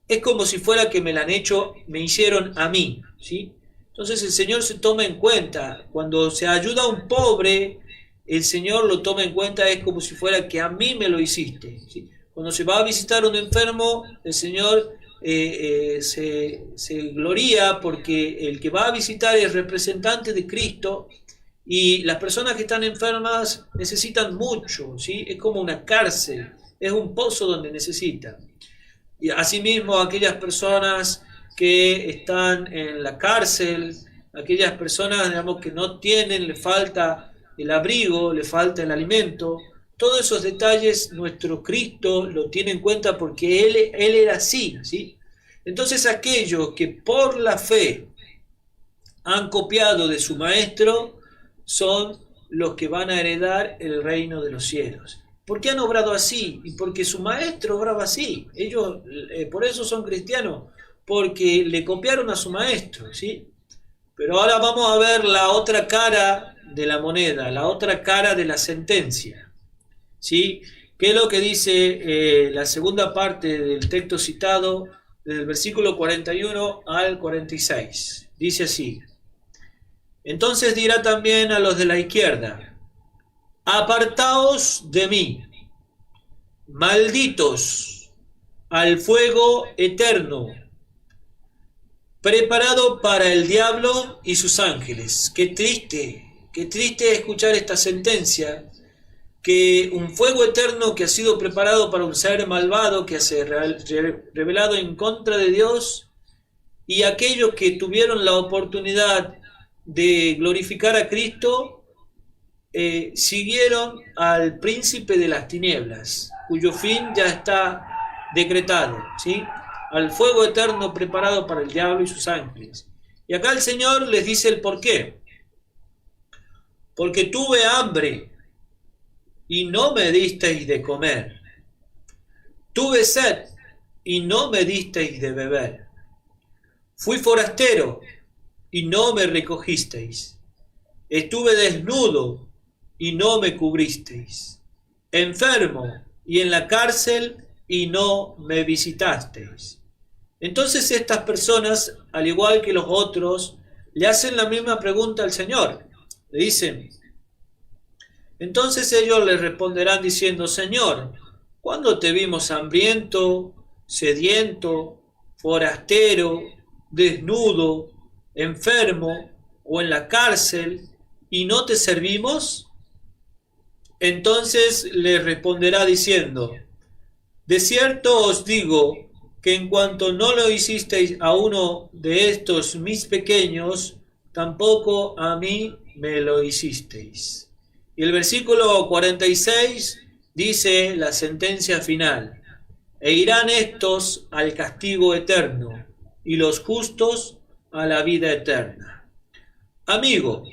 es como si fuera que me la han hecho, me hicieron a mí, ¿sí? Entonces el Señor se toma en cuenta, cuando se ayuda a un pobre, el Señor lo toma en cuenta, es como si fuera que a mí me lo hiciste, ¿sí? Cuando se va a visitar a un enfermo, el Señor se gloria porque el que va a visitar es representante de Cristo y las personas que están enfermas necesitan mucho, ¿sí? Es como una cárcel, es un pozo donde necesitan. Y asimismo aquellas personas que están en la cárcel, aquellas personas, digamos, que no tienen, le falta el abrigo, le falta el alimento, todos esos detalles nuestro Cristo lo tiene en cuenta porque Él era así, ¿sí? Entonces aquellos que por la fe han copiado de su Maestro son los que van a heredar el reino de los cielos. ¿Por qué han obrado así? Y porque su Maestro obraba así. Ellos por eso son cristianos, porque le copiaron a su Maestro, ¿sí? Pero ahora vamos a ver la otra cara de la moneda, la otra cara de la sentencia, ¿sí? ¿Qué es lo que dice la segunda parte del texto citado, del versículo 41 al 46? Dice así, entonces dirá también a los de la izquierda, apartaos de mí, malditos, al fuego eterno, preparado para el diablo y sus ángeles. Qué triste escuchar esta sentencia, que un fuego eterno que ha sido preparado para un ser malvado que se ha rebelado en contra de Dios, y aquellos que tuvieron la oportunidad de glorificar a Cristo, siguieron al príncipe de las tinieblas, cuyo fin ya está decretado, ¿sí? Al fuego eterno preparado para el diablo y sus ángeles. Y acá el Señor les dice el por qué. Porque tuve hambre y no me disteis de comer. Tuve sed y no me disteis de beber. Fui forastero y no me recogisteis. Estuve desnudo y no me cubristeis. Enfermo y en la cárcel y no me visitasteis. Entonces estas personas, al igual que los otros, le hacen la misma pregunta al Señor. Le dicen, entonces ellos le responderán diciendo, Señor, ¿cuándo te vimos hambriento, sediento, forastero, desnudo, enfermo o en la cárcel y no te servimos? Entonces le responderá diciendo, de cierto os digo que en cuanto no lo hicisteis a uno de estos mis pequeños, tampoco a mí me lo hicisteis. Y el versículo 46 dice la sentencia final, e irán estos al castigo eterno, y los justos a la vida eterna. Amigo,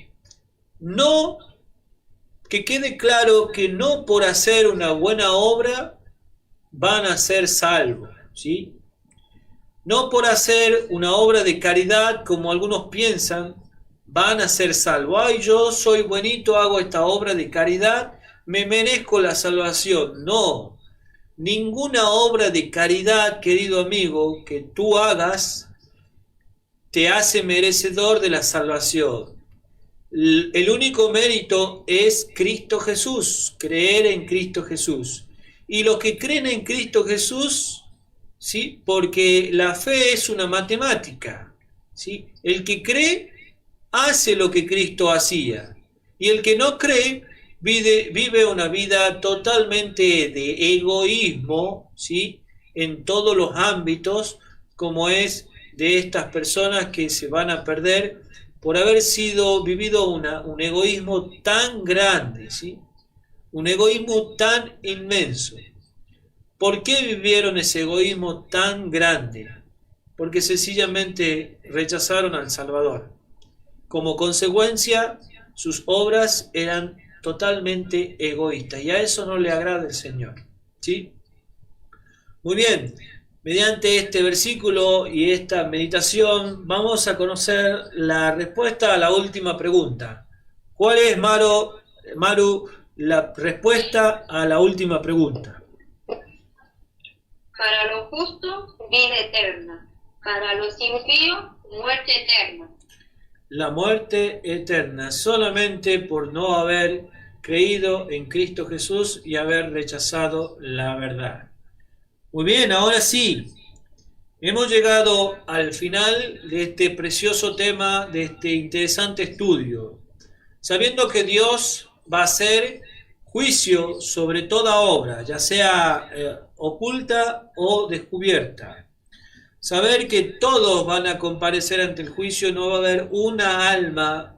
no, que quede claro que no por hacer una buena obra van a ser salvos, ¿sí? No por hacer una obra de caridad, como algunos piensan, van a ser salvos. Ay, yo soy buenito, hago esta obra de caridad, me merezco la salvación. No, ninguna obra de caridad, querido amigo, que tú hagas, te hace merecedor de la salvación. El único mérito es Cristo Jesús, creer en Cristo Jesús. Y los que creen en Cristo Jesús, ¿sí? Porque la fe es una matemática, ¿sí? El que cree hace lo que Cristo hacía, y el que no cree vive una vida totalmente de egoísmo, ¿sí? En todos los ámbitos, como es de estas personas que se van a perder por haber vivido un egoísmo tan grande, ¿sí? Un egoísmo tan inmenso. ¿Por qué vivieron ese egoísmo tan grande? Porque sencillamente rechazaron al Salvador. Como consecuencia, sus obras eran totalmente egoístas, y a eso no le agrada el Señor, ¿sí? Muy bien, mediante este versículo y esta meditación vamos a conocer la respuesta a la última pregunta. ¿Cuál es, Maru, la respuesta a la última pregunta? Para los justos, vida eterna. Para los impíos, muerte eterna. La muerte eterna, solamente por no haber creído en Cristo Jesús y haber rechazado la verdad. Muy bien, ahora sí, hemos llegado al final de este precioso tema, de este interesante estudio, sabiendo que Dios va a hacer juicio sobre toda obra, ya sea oculta o descubierta. Saber que todos van a comparecer ante el juicio, no va a haber una alma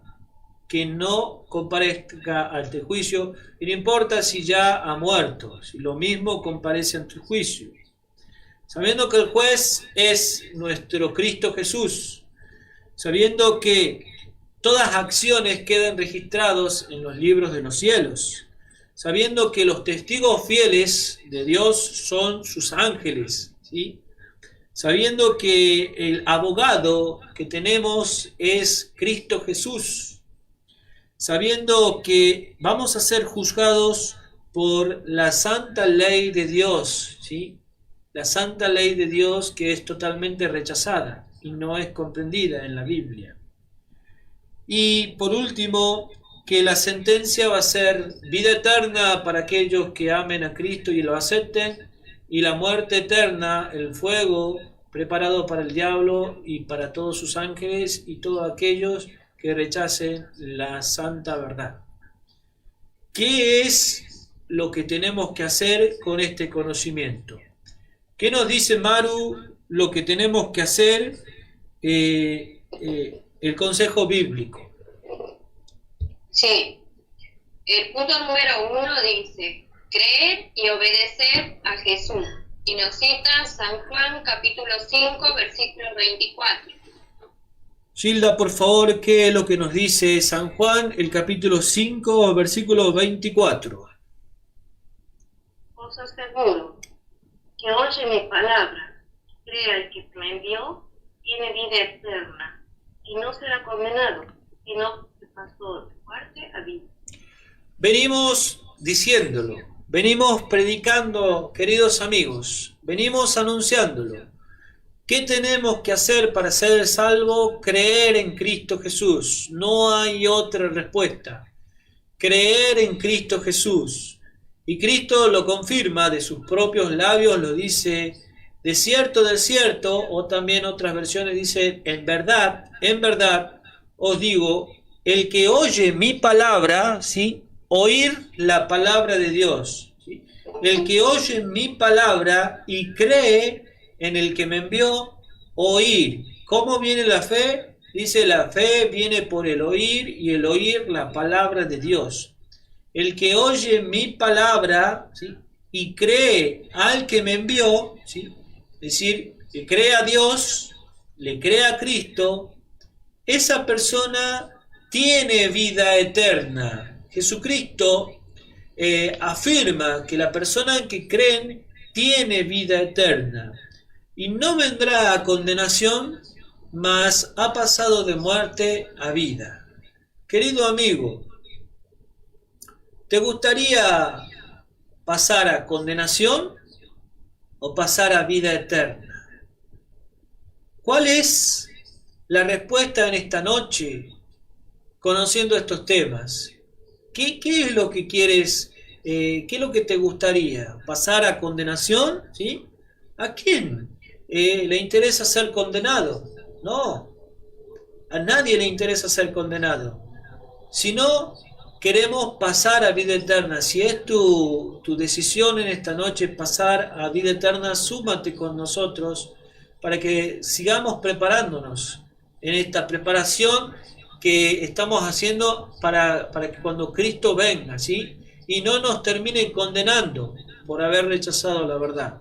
que no comparezca ante el juicio, y no importa si ya ha muerto, si lo mismo comparece ante el juicio. Sabiendo que el juez es nuestro Cristo Jesús, sabiendo que todas acciones quedan registradas en los libros de los cielos, sabiendo que los testigos fieles de Dios son sus ángeles, ¿sí? Sabiendo que el abogado que tenemos es Cristo Jesús, sabiendo que vamos a ser juzgados por la santa ley de Dios, ¿sí? La santa ley de Dios que es totalmente rechazada y no es comprendida en la Biblia. Y por último, que la sentencia va a ser vida eterna para aquellos que amen a Cristo y lo acepten, y la muerte eterna, el fuego preparado para el diablo y para todos sus ángeles y todos aquellos que rechacen la santa verdad. ¿Qué es lo que tenemos que hacer con este conocimiento? ¿Qué nos dice Maru lo que tenemos que hacer el consejo bíblico? Sí. El punto número 1 dice: creer y obedecer a Jesús. Y nos cita San Juan capítulo 5, versículo 24. Gilda, por favor, ¿qué es lo que nos dice San Juan, el capítulo 5, versículo 24? Os aseguro que oye mi palabra, crea el que me envió, tiene vida eterna, y no será condenado, sino que pasó de muerte a vida. Venimos diciéndolo, venimos predicando, queridos amigos, venimos anunciándolo. ¿Qué tenemos que hacer para ser salvos? Creer en Cristo Jesús. No hay otra respuesta. Creer en Cristo Jesús. Y Cristo lo confirma de sus propios labios, lo dice: de cierto, o también otras versiones dicen: en verdad os digo, el que oye mi palabra, ¿sí? Oír la palabra de Dios, ¿sí? El que oye mi palabra y cree en el que me envió, oír. ¿Cómo viene la fe? Dice: la fe viene por el oír, y el oír la palabra de Dios. El que oye mi palabra, ¿sí? Y cree al que me envió, ¿sí? Es decir, que cree a Dios, le cree a Cristo, esa persona tiene vida eterna. Jesucristo afirma que la persona que cree tiene vida eterna y no vendrá a condenación, mas ha pasado de muerte a vida. Querido amigo, ¿te gustaría pasar a condenación o pasar a vida eterna? ¿Cuál es la respuesta en esta noche, conociendo estos temas? ¿Qué es lo que quieres, qué es lo que te gustaría? ¿Pasar a condenación? ¿Sí? ¿A quién le interesa ser condenado? No, a nadie le interesa ser condenado. Si no, queremos pasar a vida eterna. Si es tu decisión en esta noche pasar a vida eterna, súmate con nosotros para que sigamos preparándonos en esta preparación que estamos haciendo para que cuando Cristo venga, ¿sí? Y no nos termine condenando por haber rechazado la verdad.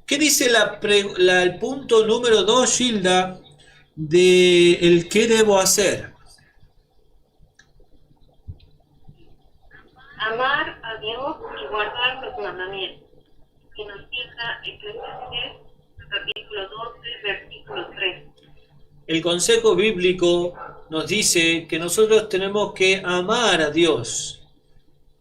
¿Qué dice el punto número 2, Gilda, de el qué debo hacer? Amar a Dios y guardar los mandamientos, que nos cita Eclesiastés, capítulo 12, versículo 3. El consejo bíblico nos dice que nosotros tenemos que amar a Dios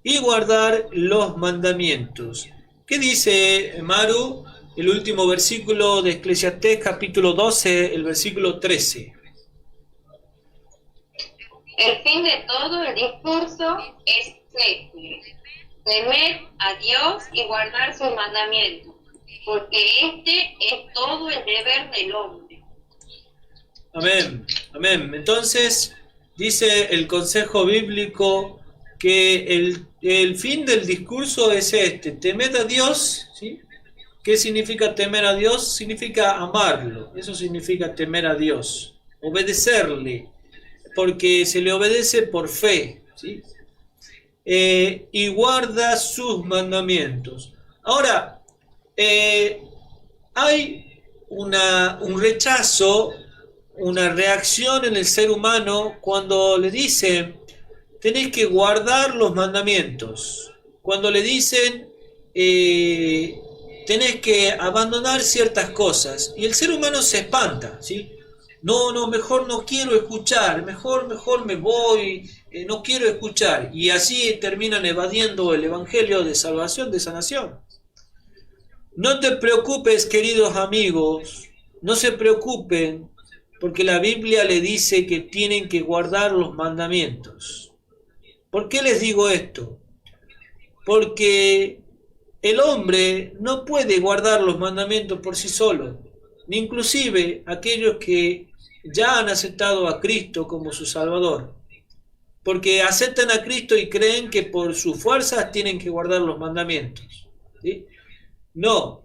y guardar los mandamientos. ¿Qué dice, Maru? El último versículo de Eclesiastés, capítulo 12, el versículo 13. El fin de todo el discurso es este: temer a Dios y guardar sus mandamientos, porque este es todo el deber del hombre. Amén, amén. Entonces, dice el consejo bíblico que el fin del discurso es este: temed a Dios, ¿sí? ¿Qué significa temer a Dios? Significa amarlo, eso significa temer a Dios, obedecerle, porque se le obedece por fe, ¿sí? Y guarda sus mandamientos. Ahora, hay un rechazo, una reacción en el ser humano cuando le dicen tenés que guardar los mandamientos, cuando le dicen tenés que abandonar ciertas cosas, y el ser humano se espanta, ¿sí? No, mejor no quiero escuchar, mejor me voy, no quiero escuchar, y así terminan evadiendo el evangelio de salvación, de sanación. No te preocupes, queridos amigos, no se preocupen, porque la Biblia le dice que tienen que guardar los mandamientos. ¿Por qué les digo esto? Porque el hombre no puede guardar los mandamientos por sí solo, ni inclusive aquellos que ya han aceptado a Cristo como su Salvador, porque aceptan a Cristo y creen que por sus fuerzas tienen que guardar los mandamientos, ¿sí? No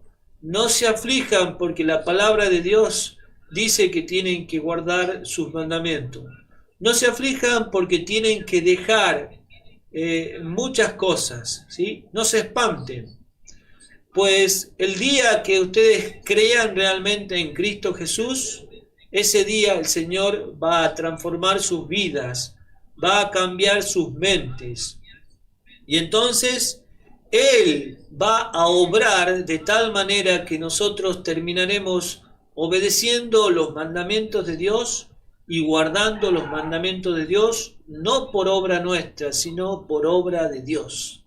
se aflijan porque la palabra de Dios dice que tienen que guardar sus mandamientos. No se aflijan porque tienen que dejar muchas cosas, ¿sí? No se espanten, pues el día que ustedes crean realmente en Cristo Jesús, ese día el Señor va a transformar sus vidas, va a cambiar sus mentes, y entonces Él va a obrar de tal manera que nosotros terminaremos obedeciendo los mandamientos de Dios y guardando los mandamientos de Dios, no por obra nuestra, sino por obra de Dios.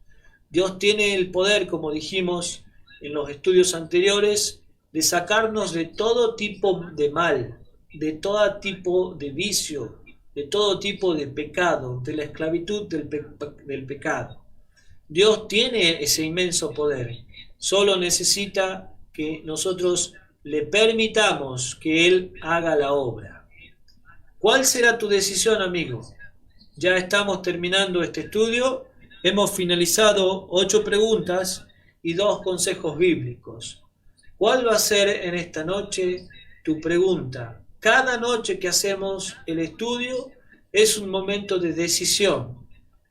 Dios tiene el poder, como dijimos en los estudios anteriores, de sacarnos de todo tipo de mal, de todo tipo de vicio, de todo tipo de pecado, de la esclavitud del pecado. Dios tiene ese inmenso poder, solo necesita que nosotros le permitamos que Él haga la obra. ¿Cuál será tu decisión, amigo? Ya estamos terminando este estudio, hemos finalizado 8 preguntas y 2 consejos bíblicos. ¿Cuál va a ser en esta noche tu pregunta? Cada noche que hacemos el estudio es un momento de decisión,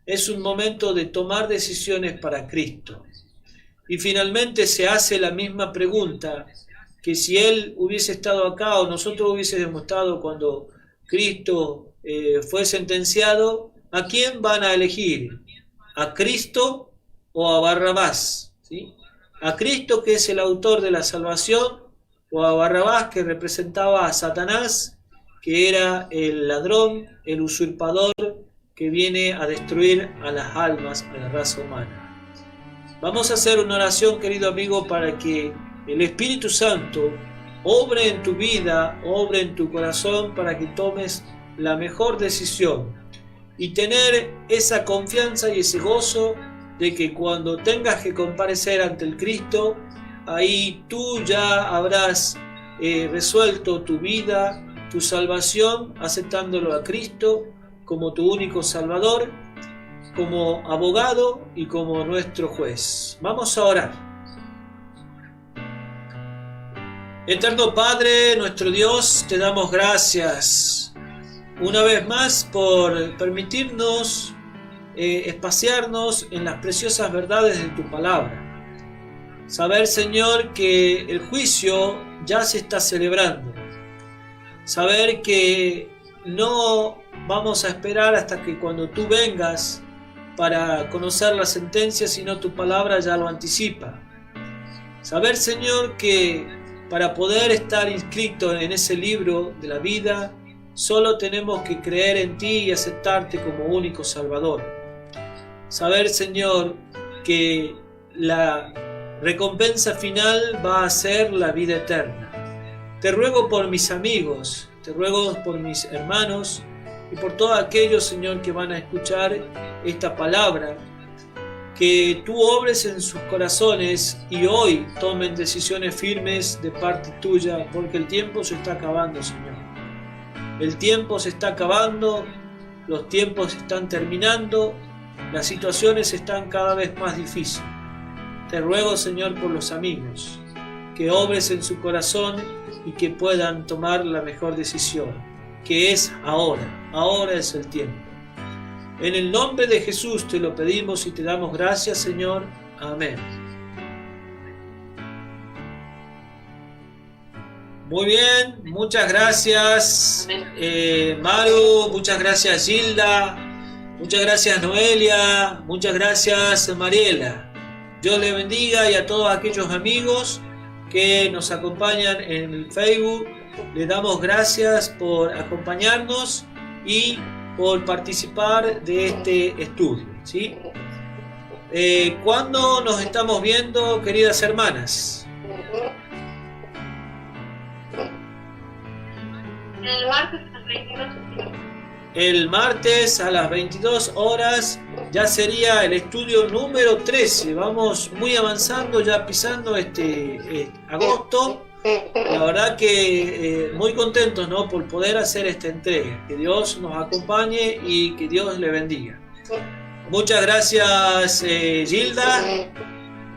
es un momento de tomar decisiones para Cristo. Y finalmente se hace la misma pregunta que si Él hubiese estado acá o nosotros hubiésemos estado cuando Cristo fue sentenciado, ¿a quién van a elegir? ¿A Cristo o a Barrabás? ¿Sí? ¿A Cristo, que es el autor de la salvación, o a Barrabás, que representaba a Satanás, que era el ladrón, el usurpador, que viene a destruir a las almas, a la raza humana? Vamos a hacer una oración, querido amigo, para que el Espíritu Santo obre en tu vida, obre en tu corazón para que tomes la mejor decisión y tener esa confianza y ese gozo de que cuando tengas que comparecer ante el Cristo, ahí tú ya habrás resuelto tu vida, tu salvación, aceptándolo a Cristo como tu único Salvador, como abogado y como nuestro juez. Vamos a orar. Eterno Padre, nuestro Dios, te damos gracias una vez más por permitirnos espaciarnos en las preciosas verdades de tu palabra. Saber, Señor, que el juicio ya se está celebrando. Saber que no vamos a esperar hasta que cuando tú vengas para conocer la sentencia, sino tu palabra ya lo anticipa. Saber, Señor, que para poder estar inscrito en ese libro de la vida, solo tenemos que creer en ti y aceptarte como único Salvador. Saber, Señor, que la recompensa final va a ser la vida eterna. Te ruego por mis amigos, te ruego por mis hermanos y por todos aquellos, Señor, que van a escuchar esta palabra, que tú obres en sus corazones y hoy tomen decisiones firmes de parte tuya, porque el tiempo se está acabando, Señor. El tiempo se está acabando, los tiempos están terminando, las situaciones están cada vez más difíciles. Te ruego, Señor, por los amigos, que obres en su corazón y que puedan tomar la mejor decisión, que es ahora. Ahora es el tiempo. En el nombre de Jesús te lo pedimos y te damos gracias, Señor. Amén. Muy bien, muchas gracias Maru, muchas gracias Gilda, muchas gracias Noelia, muchas gracias Mariela. Dios le bendiga y a todos aquellos amigos que nos acompañan en el Facebook, le damos gracias por acompañarnos y por participar de este estudio, ¿sí? ¿Cuándo nos estamos viendo, queridas hermanas? El martes a las 22. El martes a las 22 horas ya sería el estudio número 13. Vamos muy avanzando, ya pisando agosto. La verdad que muy contentos, ¿no?, por poder hacer esta entrega. Que Dios nos acompañe y que Dios le bendiga. Muchas gracias Gilda,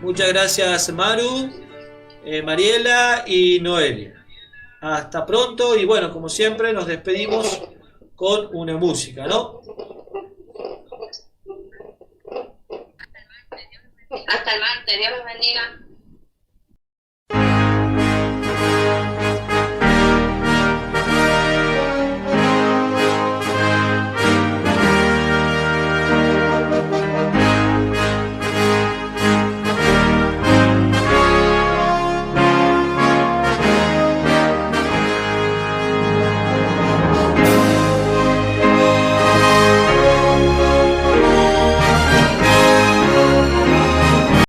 muchas gracias Maru, Mariela y Noelia. Hasta pronto y bueno, como siempre nos despedimos con una música, ¿no? Hasta el martes, Dios los bendiga.